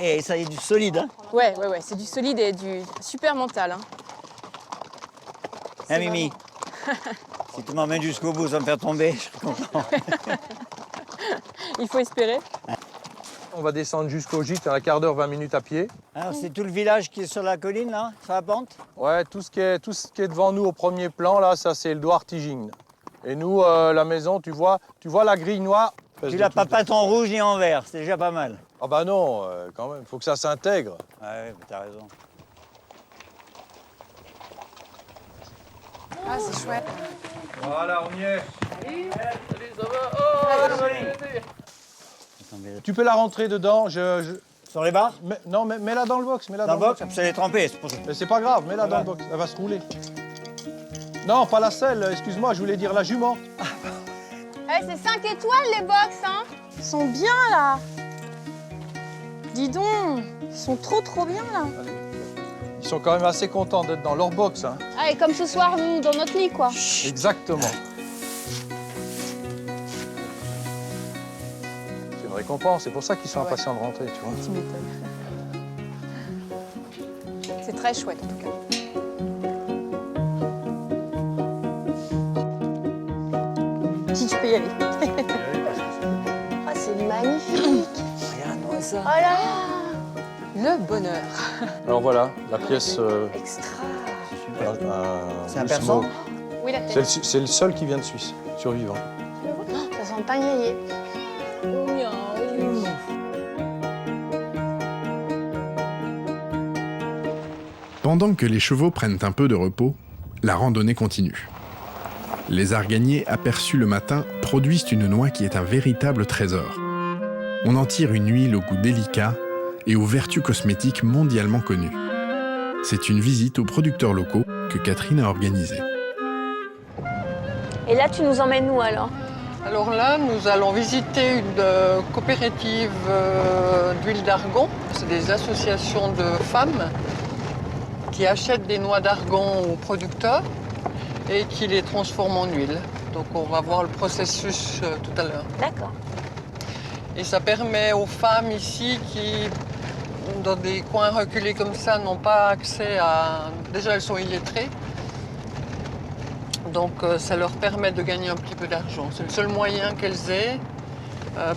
C: Et ça y est, du solide, hein.
D: Ouais, c'est du solide et du super mental. Hein.
C: Hein, Mimi? Si tu m'emmènes jusqu'au bout sans me faire tomber, je serai content.
D: Il faut espérer.
E: On va descendre jusqu'au gîte, un quart d'heure, 20 minutes à pied.
C: Alors, c'est tout le village qui est sur la colline, là, sur la pente?
E: Ouais, tout ce qui est devant nous au premier plan, là, ça c'est le Douar Tijing. Et nous, la maison, tu vois la grille noire.
C: Tu l'as pas peinte en rouge ni en vert, c'est déjà pas mal.
E: Ah bah non, quand même, faut que ça s'intègre.
C: Ouais, t'as raison.
D: Ah, c'est chouette.
E: Voilà, on y est.
C: Tu
E: peux la rentrer dedans,
C: Sur les barres?
E: Non, mets-la dans le box, mets-la
C: Dans le box? Ça est trempé, c'est pour ça.
E: Mais c'est pas grave, mets-la dans le box, elle va se rouler. Non, pas la selle, excuse-moi, je voulais dire la jument.
G: C'est 5 étoiles les box, hein. Ils sont bien là. Dis donc, ils sont trop bien là.
E: Ils sont quand même assez contents d'être dans leur box, hein.
G: Ah, et comme ce soir, nous, dans notre lit, quoi.
E: Exactement. C'est une récompense, c'est pour ça qu'ils sont impatients de rentrer, tu vois.
D: Tu m'étonnes. C'est très chouette en tout cas. Si tu peux y aller.
G: Ah, c'est magnifique.
C: Regarde-moi ça.
G: Oh là.
D: Le bonheur.
F: Alors voilà, la pièce...
G: Extra.
C: C'est un persan?
D: Oui, la tête.
F: C'est le seul qui vient de Suisse, survivant.
G: Ça sent pas grillé.
B: Pendant que les chevaux prennent un peu de repos, la randonnée continue. Les arganiers aperçus le matin produisent une noix qui est un véritable trésor. On en tire une huile au goût délicat et aux vertus cosmétiques mondialement connues. C'est une visite aux producteurs locaux que Catherine a organisée.
G: Et là, tu nous emmènes où alors?
H: Alors là, nous allons visiter une coopérative d'huile d'argan. C'est des associations de femmes qui achètent des noix d'argan aux producteurs et qui les transforment en huile. Donc on va voir le processus tout à l'heure.
G: D'accord.
H: Et ça permet aux femmes ici qui, dans des coins reculés comme ça, n'ont pas accès à... Déjà, elles sont illettrées. Donc ça leur permet de gagner un petit peu d'argent. C'est le seul moyen qu'elles aient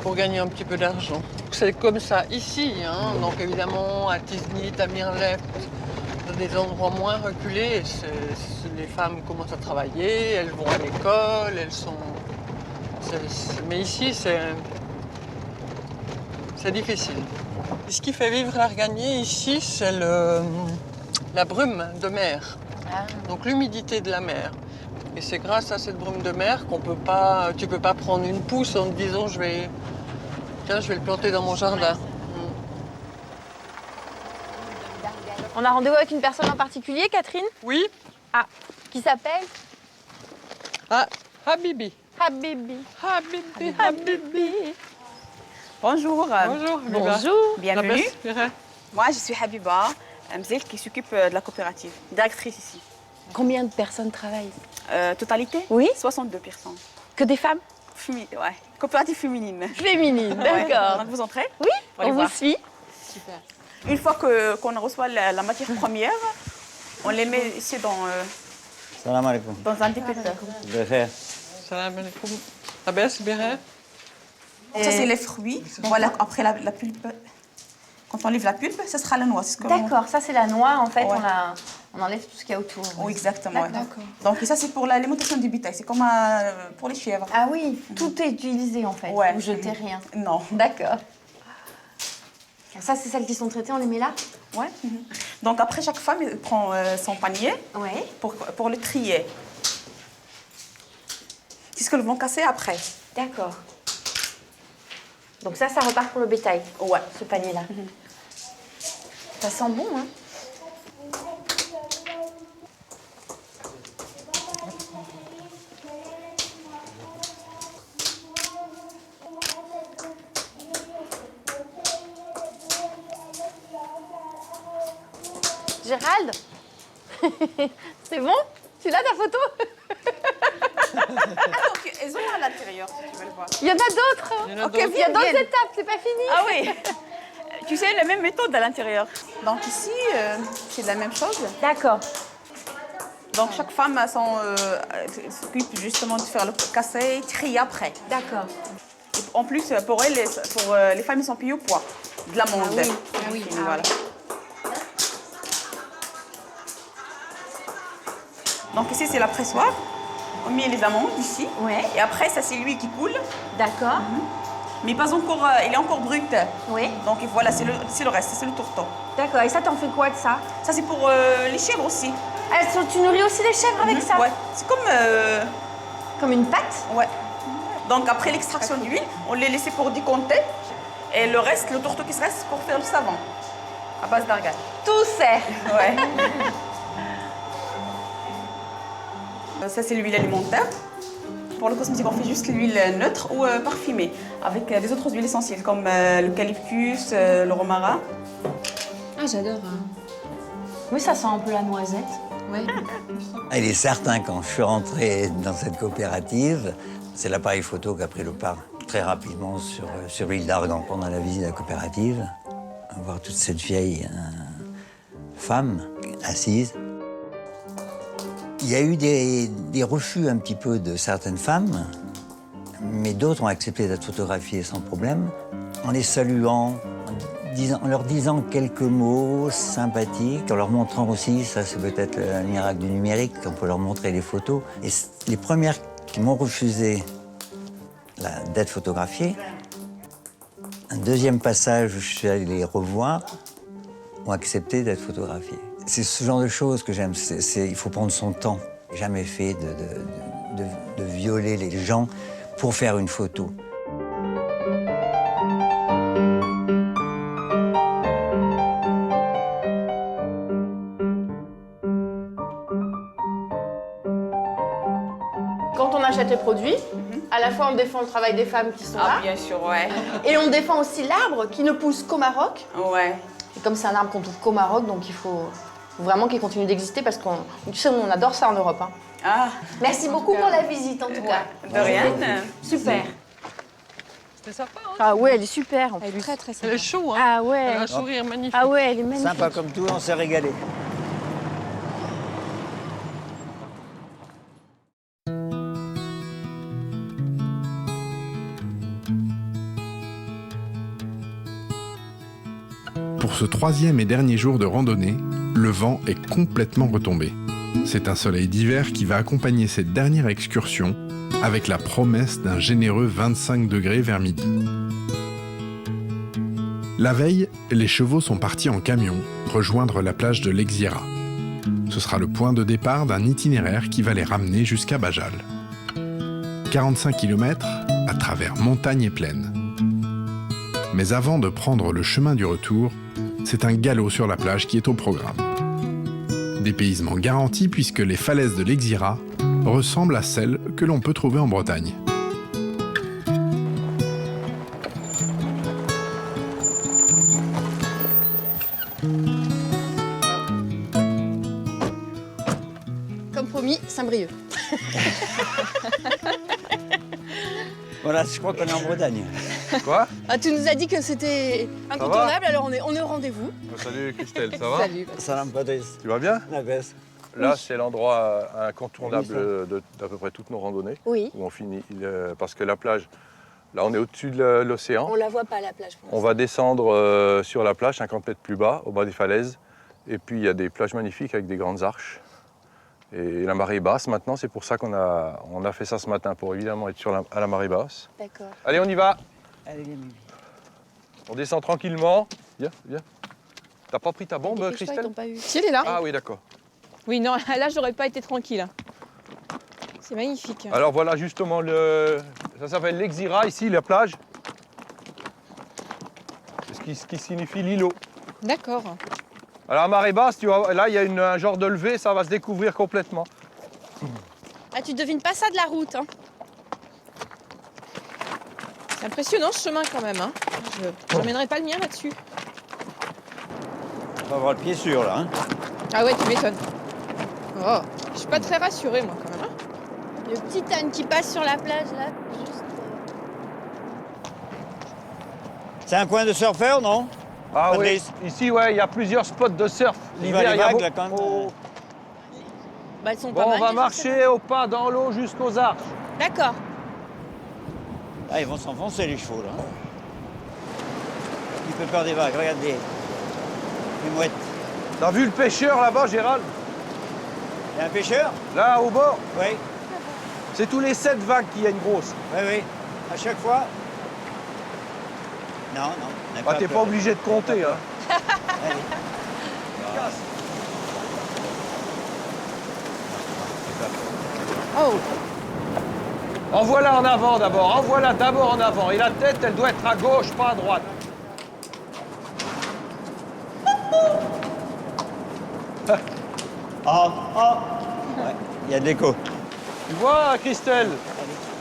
H: pour gagner un petit peu d'argent. C'est comme ça ici, hein. Donc évidemment à Tiznit, à Mirlep, dans des endroits moins reculés, les femmes commencent à travailler, elles vont à l'école, elles sont... Mais ici, c'est difficile. Ce qui fait vivre l'Arganier ici, c'est la brume de mer. Donc l'humidité de la mer. Et c'est grâce à cette brume de mer qu'on peut pas, tu peux pas prendre une pousse en te disant je vais le planter dans mon jardin.
G: On a rendez-vous avec une personne en particulier, Catherine?
H: Oui.
G: Ah, qui s'appelle?
H: Ah, Habibi.
G: Habibi.
H: Habibi,
G: Habibi.
J: Bonjour.
H: Bonjour. Habiba.
G: Bonjour.
J: Bienvenue.
H: La best.
J: Moi, je suis Habiba Mzel qui s'occupe de la coopérative, directrice ici.
A: Combien de personnes travaillent?
J: Totalité?
A: Oui.
J: 62 personnes.
A: Que des femmes?
J: Ouais. Coopérative féminine.
A: Féminines,
J: Ouais.
A: d'accord.
J: Donc vous entrez?
A: Oui,
J: Pour aller
A: on vous
J: voir.
A: suit.
D: Super.
J: Une fois qu'on reçoit la matière première, on les met ici
C: Salam alaikum.
J: dans un dépeteur.
C: De faire.
H: Salam alaikum. Abès, Béret.
J: Ça, c'est les fruits. Voilà, après la pulpe. Quand on enlève la pulpe, ce sera la noix. C'est comme-
A: D'accord, ça c'est la noix en fait,
J: Ouais.
A: on enlève tout ce qu'il y a autour.
J: Oui, exactement. ouais.
A: D'accord.
J: Donc ça, c'est pour l'alimentation du bétail. C'est comme pour les chèvres.
A: Ah oui, tout est utilisé en fait,
J: Ouais.
A: vous jetez rien.
J: Non.
A: D'accord. Ça c'est celles qui sont traitées, on les met là?
J: Ouais. Donc après, chaque femme elle prend son panier
A: Oui.
J: pour le trier. C'est ce que vont casser après.
A: D'accord. Donc ça repart pour le bétail,
J: Ouais.
A: ce panier-là. Ça sent bon, hein? Gérald? C'est bon? Tu l'as ta photo?
J: Donc, elles ont à l'intérieur, si tu veux le voir.
A: Il y en a d'autres.
H: Il y en a
A: Ok,
H: d'autres.
A: il y a d'autres
J: Viens.
A: étapes, c'est pas fini.
J: Ah oui. Tu sais, la même méthode à l'intérieur. Donc ici, c'est la même chose.
A: D'accord.
J: Donc chaque femme a s'occupe justement de faire le casser, trier après.
A: D'accord.
J: Et en plus, pour elles, les femmes, ils sont payées au poids de l'amande.
A: Ah oui.
J: Ah oui.
A: Ah
J: Voilà. Donc ici, c'est la pressoir. On met les amandes ici.
A: Ouais.
J: Et après, ça, c'est l'huile qui coule.
A: D'accord.
J: Mais pas encore, il est encore brut.
A: Oui.
J: Donc voilà, c'est le reste, c'est le tourteau.
A: D'accord. Et ça, t'en fais quoi de ça?
J: Ça, c'est pour les chèvres aussi.
A: Tu nourris aussi les chèvres avec ça?
J: Ouais. C'est comme...
A: Comme une pâte?
J: ouais. Donc après l'extraction d'huile, on les laisse pour décompter. Et le reste, le tourteau qui se reste, c'est pour faire le savon. À base d'argane.
A: Tout sert.
J: Ouais. Ça, c'est l'huile alimentaire. Pour le cosmétique, on fait juste l'huile neutre ou parfumée, avec des autres huiles essentielles comme l'eucalyptus, le romarin.
D: Ah, j'adore.
A: Oui, ça sent un peu la noisette.
D: Ouais.
C: Il est certain, quand je suis rentré dans cette coopérative, c'est l'appareil photo qui a pris le pas très rapidement sur l'île d'Argan. Pendant la visite de la coopérative, voir toute cette vieille femme assise. Il y a eu des refus un petit peu de certaines femmes, mais d'autres ont accepté d'être photographiées sans problème, en les saluant, en leur disant quelques mots sympathiques, en leur montrant aussi, ça c'est peut-être le miracle du numérique, on peut leur montrer les photos. Et les premières qui m'ont refusé d'être photographiées, un deuxième passage où je suis allé les revoir, ont accepté d'être photographiées. C'est ce genre de choses que j'aime, il faut prendre son temps. J'ai jamais fait de violer les gens pour faire une photo.
A: Quand on achète les produits, à la fois on défend le travail des femmes qui sont
J: Ah,
A: là,
J: bien sûr, ouais.
A: et on défend aussi l'arbre qui ne pousse qu'au Maroc.
J: Ouais.
A: Et comme c'est un arbre qu'on trouve qu'au Maroc, donc il faut vraiment qu'il continue d'exister parce qu'on, tu sais, on adore ça en Europe. Hein.
J: Ah,
A: Merci beaucoup pour la visite en tout cas.
J: de rien.
A: Super.
H: C'était sympa, hein?
A: Ah ouais, elle est super en
D: Elle est
A: plus.
D: très, très
H: Elle est
D: sympa.
H: chaud, hein?
A: Ah
H: Elle
A: ouais.
H: a un sourire magnifique.
A: Ah ouais, elle est magnifique.
C: Sympa comme tout, on s'est régalé.
B: Pour ce troisième et dernier jour de randonnée, le vent est complètement retombé. C'est un soleil d'hiver qui va accompagner cette dernière excursion avec la promesse d'un généreux 25 degrés vers midi. La veille, les chevaux sont partis en camion rejoindre la plage de l'Exira. Ce sera le point de départ d'un itinéraire qui va les ramener jusqu'à Bajal. 45 km à travers montagnes et plaines. Mais avant de prendre le chemin du retour, c'est un galop sur la plage qui est au programme. Dépaysement garanti puisque les falaises de l'Exira ressemblent à celles que l'on peut trouver en Bretagne.
D: promis, Saint-Brieuc.
C: Voilà, je crois qu'on est en Bretagne.
E: Quoi?
A: Ah, tu nous as dit que c'était incontournable, alors on est au rendez-vous.
E: Salut Christelle, ça va?
D: Salut.
C: Salam Patrice.
E: Tu vas bien?
C: La baisse.
E: Là, c'est l'endroit incontournable d'à peu près toutes nos randonnées.
A: Oui.
E: Où on finit, parce que la plage, là, on est au-dessus de l'océan.
A: On la voit pas à la plage.
E: On va descendre sur la plage, 50 mètres plus bas, au bas des falaises. Et puis, il y a des plages magnifiques avec des grandes arches. Et la marée est basse maintenant, c'est pour ça qu'on a fait ça ce matin, pour évidemment être à la marée basse.
A: D'accord.
E: Allez, on y va.
C: Allez, Camille.
E: On descend tranquillement. Viens, viens. T'as pas pris ta bombe, Christelle?
D: Si, elle est là.
E: Ah oui, d'accord.
D: Oui, non, là, j'aurais pas été tranquille. C'est magnifique.
E: Alors voilà justement, ça s'appelle l'Exira, ici, la plage. Ce qui signifie l'îlot.
D: D'accord.
E: Alors à marée basse, tu vois, là, il y a un genre de levée, ça va se découvrir complètement.
A: Ah, tu devines pas ça de la route, hein?
D: C'est impressionnant ce chemin quand même. Hein. Je n'emmènerai pas le mien là-dessus.
C: On va avoir le pied sûr, là. Hein.
D: Ah ouais, tu m'étonnes. Oh, je suis pas très rassurée, moi, quand même. Hein.
A: Le petit âne qui passe sur la plage, là, juste...
C: C'est un coin de surfeur, non?
E: Ah
C: Patrice.
E: oui, ici, ouais, il y a plusieurs spots de surf.
C: Il y a les vagues, là, quand même.
E: Oh.
A: Bah, elles sont
E: Bon,
A: pas mal,
E: on va
A: déjà,
E: marcher au pas dans l'eau jusqu'aux arches.
A: D'accord.
C: Ah, ils vont s'enfoncer, les chevaux, là. Hein. Il peut peur des vagues, regardez. Les mouettes.
E: T'as vu le pêcheur là-bas, Gérald?
C: Il y a un pêcheur?
E: Là, au bord.
C: Oui.
E: C'est tous les 7 vagues qu'il y a une grosse.
C: Oui, oui. À chaque fois. Non, non.
E: Ah, t'es pas obligé de compter, hein.
C: Allez.
D: Oh,
E: Envoie-la en avant d'abord, envoie-la d'abord en avant. Et la tête, elle doit être à gauche, pas à droite.
C: Ah, ah. Ouais, il y a de l'écho.
E: Tu vois, Christelle,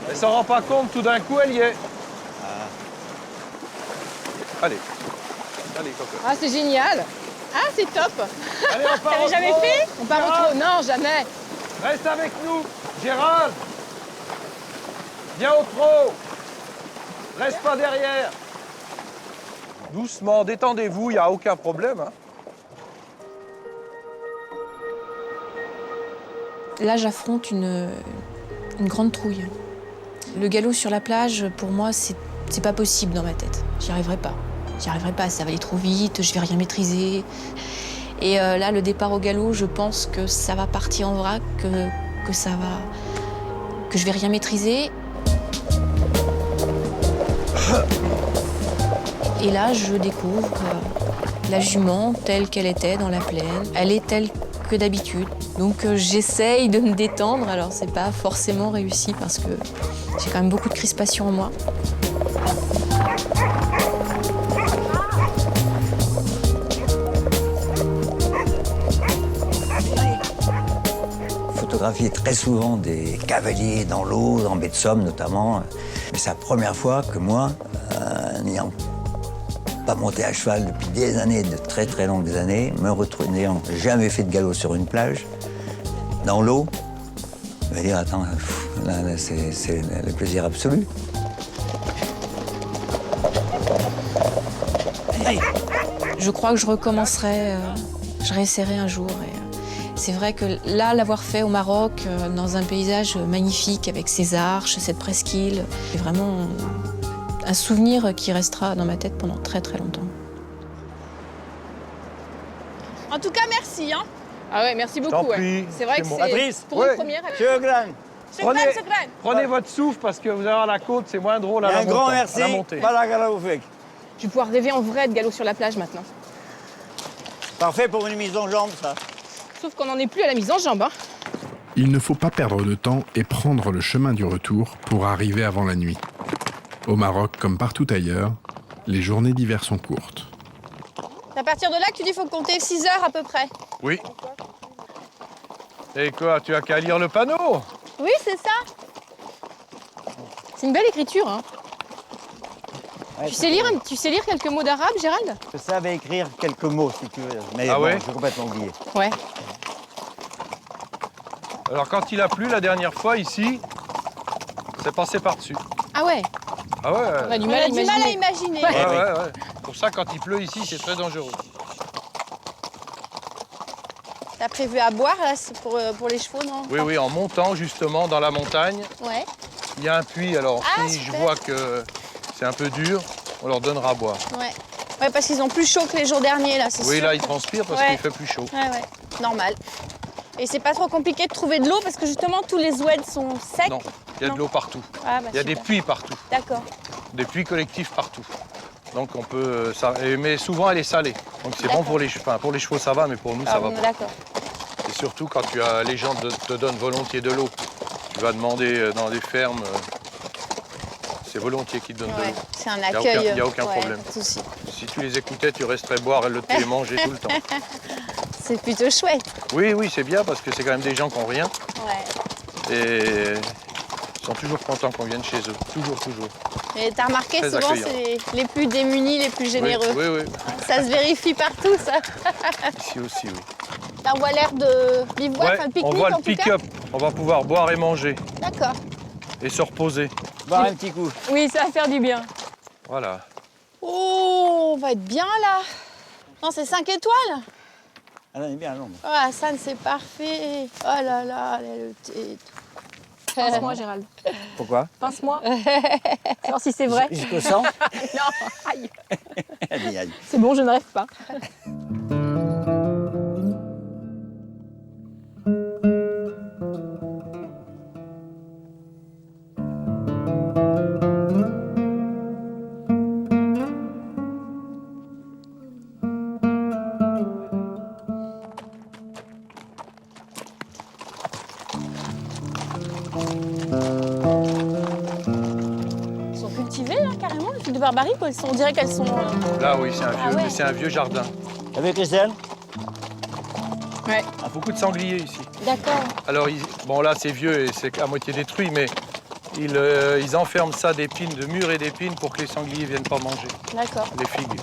E: elle s'en rend pas compte, tout d'un coup, elle y est. Allez, allez, coco.
D: ah, c'est génial. Ah, c'est top.
E: Allez, on part
D: T'avais
E: au
D: jamais
E: trot.
D: fait On part au
E: Gérald,
D: trot. Non, jamais.
E: Reste avec nous, Gérald. Viens au trot. Reste pas derrière. Doucement, détendez-vous, il n'y a aucun problème. Hein.
D: Là, j'affronte une grande trouille. Le galop sur la plage, pour moi, c'est pas possible dans ma tête. J'y arriverai pas. J'y arriverai pas, ça va aller trop vite, je vais rien maîtriser. Et là, le départ au galop, je pense que ça va partir en vrac, que je vais rien maîtriser. Et là, je découvre la jument telle qu'elle était dans la plaine. Elle est telle que d'habitude. Donc j'essaye de me détendre. Alors c'est pas forcément réussi parce que j'ai quand même beaucoup de crispation en moi.
C: Photographier très souvent des cavaliers dans l'eau, en baie de Somme notamment. Mais c'est la première fois que moi, n'ayant pas monté à cheval depuis des années, de très très longues années, me retrouve n'ayant jamais fait de galop sur une plage, dans l'eau, je vais dire, attends, là, c'est le plaisir absolu.
D: Je crois que je recommencerai, je réessayerai un jour. Et, c'est vrai que là, l'avoir fait au Maroc, dans un paysage magnifique, avec ses arches, cette presqu'île, c'est vraiment un souvenir qui restera dans ma tête pendant très très longtemps.
A: En tout cas, merci, hein.
D: Ah ouais, merci
E: T'en
D: beaucoup.
E: prie,
D: C'est vrai que
E: bon.
D: c'est
C: Patrice,
D: pour
E: ouais.
D: une première.
E: Prenez votre souffle parce que vous allez voir la côte, c'est moins drôle à la
C: un grand
E: montée,
C: merci.
E: à la montée.
C: Voilà, Galaoufek.
D: Je vais pouvoir rêver en vrai de galop sur la plage maintenant.
C: Parfait pour une mise en jambe, ça.
D: Sauf qu'on n'en est plus à la mise en jambe. Hein.
B: Il ne faut pas perdre de temps et prendre le chemin du retour pour arriver avant la nuit. Au Maroc, comme partout ailleurs, les journées d'hiver sont courtes.
A: C'est à partir de là que tu dis qu'il faut compter 6 heures à peu près.
E: Oui. Et quoi, tu as qu'à lire le panneau?
A: Oui, c'est ça.
D: C'est une belle écriture. Hein.
C: Ouais,
D: Tu sais lire quelques mots d'arabe, Gérald?
C: Je savais écrire quelques mots, si tu veux. Mais
E: Ah
C: bon,
E: ouais?
C: j'ai complètement oublié.
D: Ouais.
E: Alors quand il a plu la dernière fois ici, c'est passé par-dessus.
D: Ah ouais,
E: Ah ouais,
D: on a du
G: On
D: mal
G: a
D: à
G: du mal à
D: imaginer.
G: imaginer.
E: ouais. Pour ça, quand il pleut ici, c'est très dangereux.
G: T'as prévu à boire là, c'est pour les chevaux, non?
E: Oui, en montant justement dans la montagne,
G: Ouais.
E: il y a un puits. Alors
G: Ah,
E: si je
G: super.
E: vois que c'est un peu dur, on leur donnera à boire.
G: Ouais. Ouais, parce qu'ils ont plus chaud que les jours derniers là, c'est sûr.
E: Oui, là, ils transpirent parce
G: Ouais.
E: qu'il fait plus chaud.
G: Ouais. Normal. Et c'est pas trop compliqué de trouver de l'eau parce que justement tous les oueds sont secs.
E: Non, il y a
G: Non.
E: de l'eau partout.
G: Ah, bah,
E: Il y a des
G: super.
E: puits partout,
G: D'accord.
E: des puits collectifs partout. Donc on peut, mais souvent elle est salée. Donc c'est bon pour les chevaux. Enfin, pour les chevaux ça va, mais pour nous ça va pas.
G: D'accord.
E: Et surtout quand les gens te donnent volontiers de l'eau. Tu vas demander dans des fermes, c'est volontiers qu'ils te donnent de
G: Ouais.
E: l'eau.
G: C'est un
E: y a aucun-
G: accueil.
E: il y a aucun
G: ouais,
E: problème.
G: Pas de souci.
E: Si tu les écoutais, tu resterais boire le thé et manger tout le temps.
G: C'est plutôt chouette.
E: Oui, c'est bien parce que c'est quand même des gens qui n'ont rien
G: Ouais.
E: et ils sont toujours contents qu'on vienne chez eux. Toujours.
G: Et t'as remarqué,
E: Très
G: souvent
E: accueillant.
G: c'est les plus démunis, les plus généreux.
E: Oui.
G: Ça se vérifie partout, ça.
E: Ici aussi, oui.
G: Là, on voit l'air de bivouac,
E: Ouais,
G: enfin, de pique-nique
E: on voit
G: en
E: le
G: tout cas.
E: pick-up. On va pouvoir boire et manger
G: D'accord.
E: et se reposer.
C: Boire un petit coup.
D: Oui, ça va faire du bien.
E: Voilà.
G: Oh, on va être bien là. Non, c'est 5 étoiles.
C: Ah, on est bien à l'ombre.
G: Ah, ça, c'est parfait. Oh là là, le thé et tout.
D: Pince-moi, Gérald.
C: Pourquoi?
D: Pince-moi. Voir si c'est vrai.
C: Jusqu'au sang?
D: Non, aïe.
C: Aïe.
D: C'est bon, je ne rêve pas.
G: Ils sont cultivés là, carrément, les figues de Barbarie, quoi. On dirait qu'elles sont.
E: Là, oui, c'est un vieux,
G: ouais.
E: mais c'est un vieux jardin.
C: T'as vu, Christelle?
E: Il y a beaucoup de sangliers ici.
G: D'accord.
E: Alors, bon, là, c'est vieux et c'est à moitié détruit, mais ils enferment ça d'épines, de murs et d'épines pour que les sangliers ne viennent pas manger
G: D'accord.
E: les figues.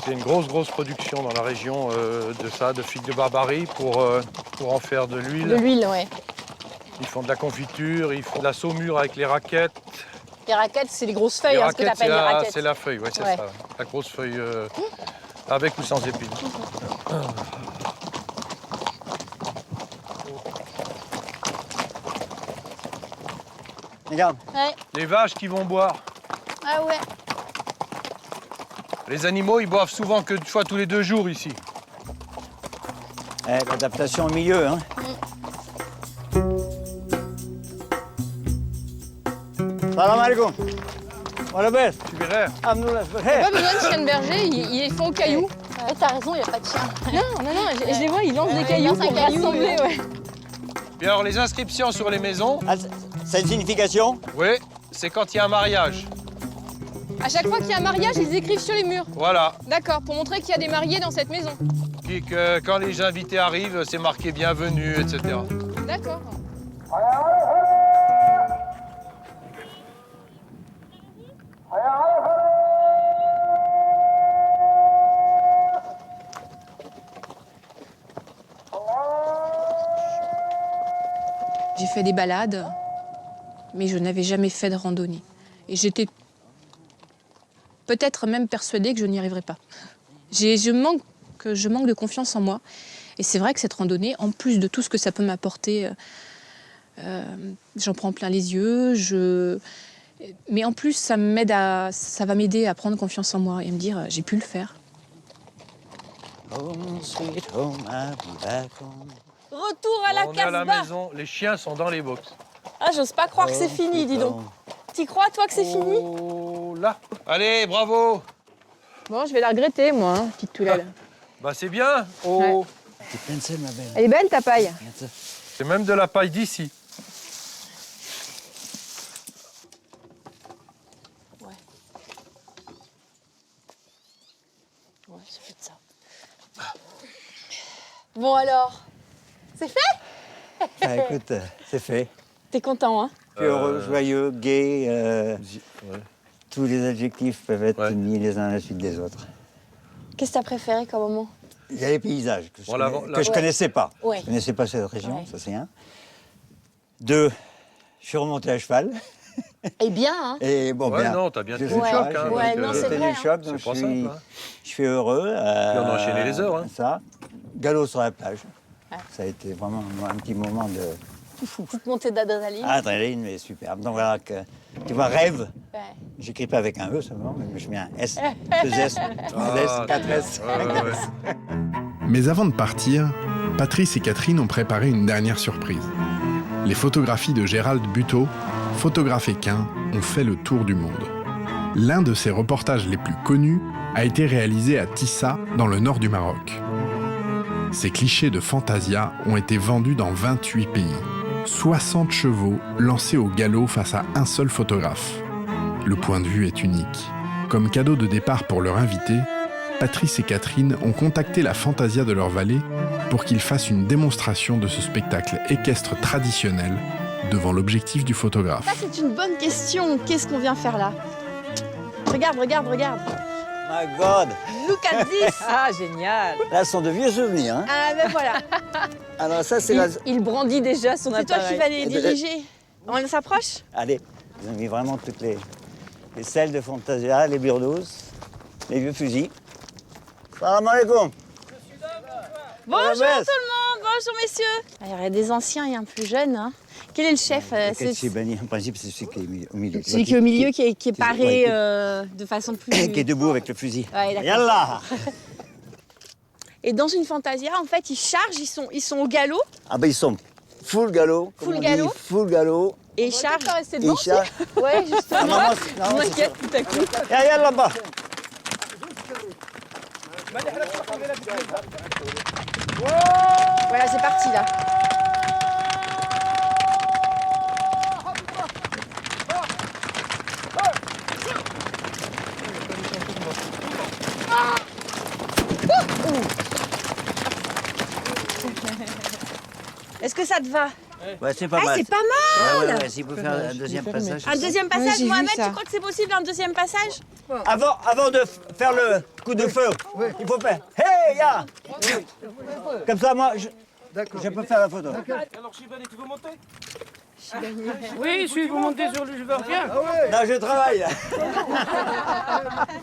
E: C'est une grosse production dans la région de figues de Barbarie pour en faire de
G: De
E: l'huile.
G: l'huile, ouais.
E: Ils font de la confiture, ils font de la saumure avec les raquettes.
G: Les raquettes, c'est les grosses feuilles,
E: Les
G: hein, ce que
E: raquettes,
G: t'appelles les raquettes.
E: c'est la feuille, ouais, c'est
G: Ouais.
E: ça. La grosse feuille avec ou sans épines.
C: Regarde.
G: Ouais.
E: Les vaches qui vont boire.
G: Ah ouais.
E: Les animaux, ils boivent souvent que 2 fois tous les 2 jours ici.
C: L'adaptation au milieu, hein. Salam alaikum. Voilà, belle.
E: Tu verrais.
D: Pas besoin de chien de berger, ils font au caillou.
G: Ouais, t'as raison, il n'y a pas de chien.
D: Non, je les vois, ils lancent des cailloux
G: lancent un
D: pour
G: caillou,
D: rassembler, ouais.
E: Et alors, les inscriptions sur les maisons,
C: Ça a une signification?
E: oui, c'est quand il y a un mariage.
D: À chaque fois qu'il y a un mariage, ils écrivent sur les murs.
E: Voilà.
D: D'accord, pour montrer qu'il y a des mariés dans cette maison.
E: Que quand les invités arrivent, c'est marqué bienvenue, etc.
D: D'accord. J'ai fait des balades, mais je n'avais jamais fait de randonnée. Et j'étais peut-être même persuadée que je n'y arriverais pas. Je manque de confiance en moi. Et c'est vrai que cette randonnée, en plus de tout ce que ça peut m'apporter, j'en prends plein les yeux. Mais en plus, ça va m'aider à prendre confiance en moi et à me dire, j'ai pu le faire.
C: Home, sweet home, I'll be back home.
G: Retour à la
E: On est à la
G: Casbah.
E: maison, les chiens sont dans les box.
G: Ah, j'ose pas croire que c'est fini, dis donc. T'y crois, toi, que c'est fini?
E: Oh là. Allez, bravo.
D: Bon, je vais la regretter, moi, hein, petite Toulelle.
E: Bah c'est bien. Oh.
C: T'es plein de sel, ma belle.
D: Elle est belle, ta paille.
C: Regarde ça.
E: C'est même de la paille d'ici.
G: Ouais, c'est fait de ça. Bon alors, c'est fait?
C: Ah, écoute, c'est fait.
G: T'es content, hein?
C: Puis heureux, joyeux, gai,
E: Ouais.
C: tous les adjectifs peuvent être
E: Ouais.
C: mis les uns à la suite des autres.
G: Qu'est-ce que t'as préféré comme moment?
C: Il y a les paysages que je
E: Bon,
C: ne connaissais pas.
A: Ouais.
C: Je ne connaissais pas cette région,
A: Ouais.
C: ça c'est un. 2, je suis remonté à cheval.
A: Eh bien, hein.
C: Et bon,
E: Ouais,
C: bien.
E: non, t'as bien
C: j'ai
E: tenu
C: fait
E: le
C: le
E: choc.
C: choc,
E: Hein,
A: Ouais,
E: donc,
A: non,
C: j'ai
A: c'est
C: tenu
A: vrai,
C: le choc,
E: c'est
C: donc
E: pas
C: je
E: simple.
C: suis,
E: Hein.
C: je suis heureux.
E: Puis on a enchaîné les heures. Hein.
C: Ça. Galop sur la plage.
A: Ouais.
C: Ça a été vraiment un petit moment de
A: Petite montée d'adrénaline.
C: adrénaline, mais superbe. Donc voilà, que, tu vois, rêve.
A: Ouais.
C: J'écris pas avec un E seulement, mais je mets un S, 2 S, 3 S, 4 S.
E: Ouais, ouais, ouais.
B: Mais avant de partir, Patrice et Catherine ont préparé une dernière surprise. Les photographies de Gérald Buteau, photographe équin, ont fait le tour du monde. L'un de ses reportages les plus connus a été réalisé à Tissa, dans le nord du Maroc. Ces clichés de Fantasia ont été vendus dans 28 pays. 60 chevaux lancés au galop face à un seul photographe. Le point de vue est unique. Comme cadeau de départ pour leur invité, Patrice et Catherine ont contacté la Fantasia de leur vallée pour qu'ils fassent une démonstration de ce spectacle équestre traditionnel devant l'objectif du photographe.
G: Ça, c'est une bonne question. Qu'est-ce qu'on vient faire là? Regarde, regarde, regarde.
C: My God!
G: Look at this.
D: Ah, génial.
C: Là, ce sont de vieux souvenirs. Hein.
G: Ah ben voilà.
C: Alors ça, c'est la...
D: Il brandit déjà son
G: C'est toi
D: appareil.
G: qui vas les diriger. On s'approche?
C: Allez, ils ont mis vraiment toutes les selles de Fantasia, les burdos, les vieux fusils. Salam alaikum.
G: Bonjour tout
C: Bess.
G: le monde, bonjour messieurs. Alors, il y a des anciens et un plus jeune. Hein. Quel est le chef?
C: Le
G: C'est
C: Ketchibani, en principe, c'est celui qui est au milieu.
G: celui qui est au milieu, qui est
C: qui-
G: paré
C: ouais,
G: de façon plus...
C: qui est debout avec le fusil.
G: Ouais, d'accord.
C: Yallah!
G: Et dans une Fantasia, en fait, ils chargent, ils sont au galop
C: Ah ben ils sont full galop. comme
G: Full
C: on dit,
G: galop.
C: full galop.
G: et ils chargent.
D: rester
C: Et ils chargent.
G: Ouais,
C: Ah,
G: justement.
C: maman, non,
D: Je
C: c'est
D: m'inquiète tout à coup.
C: ça. Yallah là-bas.
G: Voilà, c'est parti là. Est-ce que ça te va?
C: Ouais, c'est pas
G: Ah,
C: mal.
G: c'est pas mal.
C: Ouais, s'il peut faire un deuxième passage.
G: Un deuxième
D: Ouais,
G: passage,
D: j'ai vu
G: Mohamed,
D: ça.
G: tu crois que c'est possible un deuxième passage?
C: Avant de faire le coup de feu, il faut faire Hey, ya! Comme ça, moi, je peux faire la photo.
I: Alors, Chibani, tu veux monter? Oui, je vais monter sur le cheval. Viens.
C: Non, je travaille.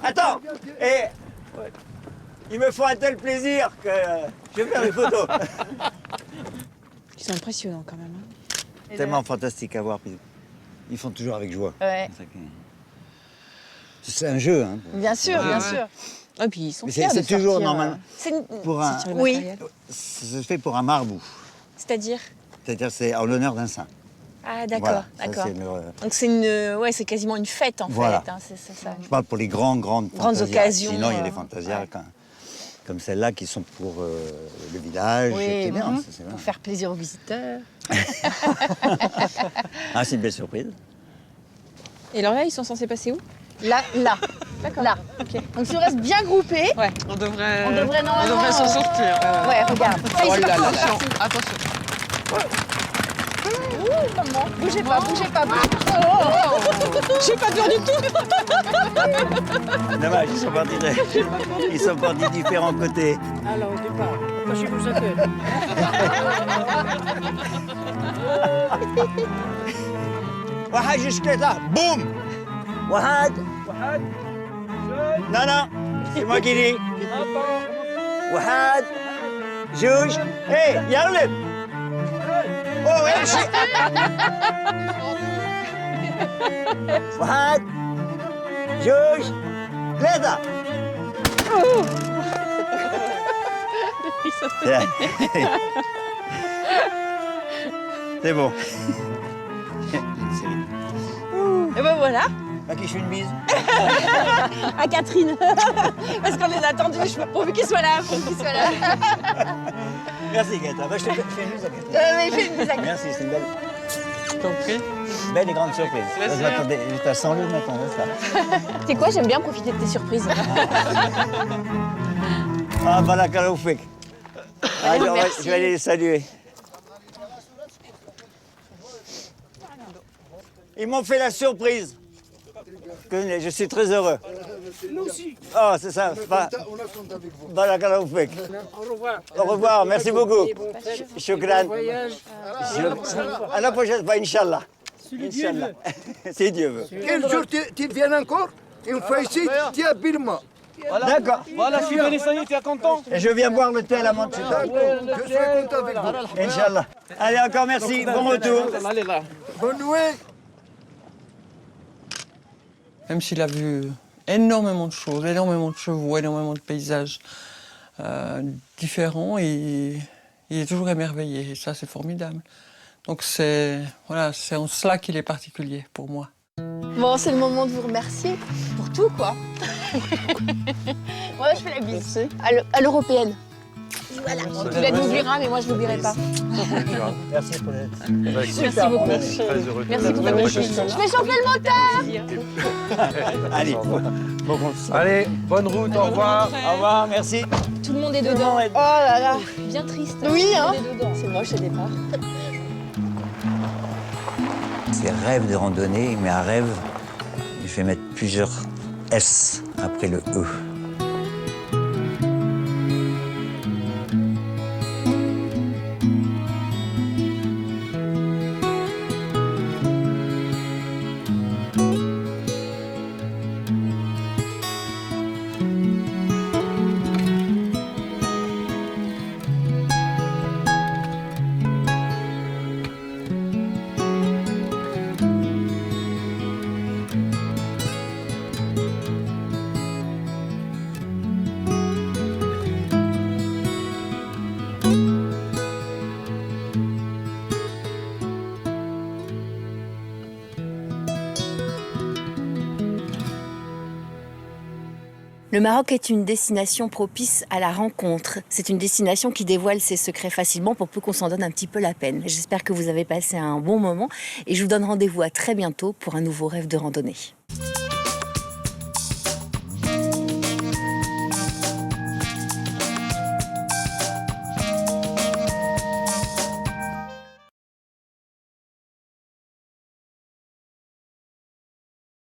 C: Attends, et il me faut un tel plaisir que je vais faire des photos.
D: Ils sont impressionnants quand même. Hein.
C: Tellement fantastique à voir. Puis ils font toujours avec joie.
G: Ouais.
C: C'est un jeu, hein.
G: Bien sûr, bien sûr.
D: Et puis ils sont
C: Mais
D: fiers
C: c'est
D: de
C: toujours
D: sortir,
C: normal.
G: C'est une-
C: Pour un,
D: sortir le
G: Oui.
D: matériel.
C: ça se fait pour un marabout.
G: C'est-à-dire?
C: C'est-à-dire c'est en l'honneur d'un saint.
G: Ah d'accord,
C: Voilà, ça,
G: d'accord.
C: c'est le-
G: Donc c'est une, ouais, c'est quasiment une fête en
C: Voilà.
G: fait. Hein, c'est ça.
C: Je parle pour les grandes fantasias.
G: occasions,
C: Sinon, il y a des fantasias
G: ouais.
C: comme celle-là qui sont pour le village.
G: Oui,
C: c'est bien.
G: mhm.
C: ça, c'est bien.
G: Pour faire plaisir aux visiteurs.
C: Ah, c'est une belle surprise.
D: Et alors là, ils sont censés passer où?
G: Là, là.
D: D'accord.
G: Là.
D: Ok.
G: Donc si on reste bien groupés,
D: Ouais.
H: On devrait,
G: on devrait normalement...
H: s'en sortir.
G: Ouais, regarde. Ça, ils
H: Oh
G: sont
H: là là
G: partis.
H: là. Attention.
G: Ouh, maman. Bougez pas, bougez pas, bougez pas.
D: J'ai pas peur du tout.
C: Dommage, ils sont partis de différents côtés.
I: Alors, au départ, attachez-vous à tête.
C: Wahad jusqu'à là, boum. Wahad. Non, non, c'est moi qui dis. Wahad. Juge. Hey, Yarlib. Oh, ouais, Wahad. Juge. Leda. C'est bon.
G: Et ben voilà,
C: À qui je fais une bise?
G: à Catherine. Parce qu'on les a attendus, pourvu qu'ils soient là, pourvu qu'ils soient là.
C: Merci, Gata. Bah, je te fais une bise à Catherine.
G: Mais fais une mise à
C: Merci, c'est une belle,
H: Je t'en prie.
C: belle et grande surprise. Là, je m'attendais, j'étais à 100 lieues de m'attendre à ça.
G: Tu sais quoi, j'aime bien profiter de tes surprises.
C: Ah, Balakaloufik. Allez,
G: merci.
C: je vais aller les saluer. Ils m'ont fait la surprise. Je suis très heureux.
I: Nous aussi.
C: Oh, c'est ça.
K: On a compte avec vous.
C: Barakallahu fik.
I: Au revoir.
C: Au revoir, merci beaucoup. Shukran.
I: Voyage.
C: À la prochaine fois, Inch'Allah.
I: Inch'Allah.
C: Si Dieu veut.
K: Quel jour tu viens encore? Une fois ici, tu habilles moi.
C: D'accord.
I: Voilà, je suis venu, ça y est, tu es content?
C: Et je viens boire le thé à la menthe.
K: Je suis content avec vous.
C: Inch'Allah. Allez, encore merci. Bon retour.
I: Allez là.
K: Bonne nuit.
H: Même s'il a vu énormément de choses, énormément de chevaux, énormément de paysages différents, et il est toujours émerveillé. Et ça, c'est formidable. Donc c'est en cela qu'il est particulier pour moi.
G: Bon, c'est le moment de vous remercier pour tout, quoi. Moi, je fais la bise. À l'européenne. Voilà. Tu l'oublieras, mais moi, je l'oublierai pas.
C: Merci pour l'aide.
G: Merci beaucoup. Merci pour ta belle fille. Je vais chauffer le moteur.
C: Allez, bon conseil.
E: Allez, bonne route, au revoir.
C: Au revoir, merci.
G: Tout le monde est dedans. Oh là là.
D: Bien triste.
G: Oui, hein.
D: Tout le monde est dedans.
G: C'est moche au départ.
C: C'est rêve de randonnée, mais un rêve, je vais mettre plusieurs S après le E.
A: Le Maroc est une destination propice à la rencontre. C'est une destination qui dévoile ses secrets facilement pour peu qu'on s'en donne un petit peu la peine. J'espère que vous avez passé un bon moment et je vous donne rendez-vous à très bientôt pour un nouveau rêve de randonnée.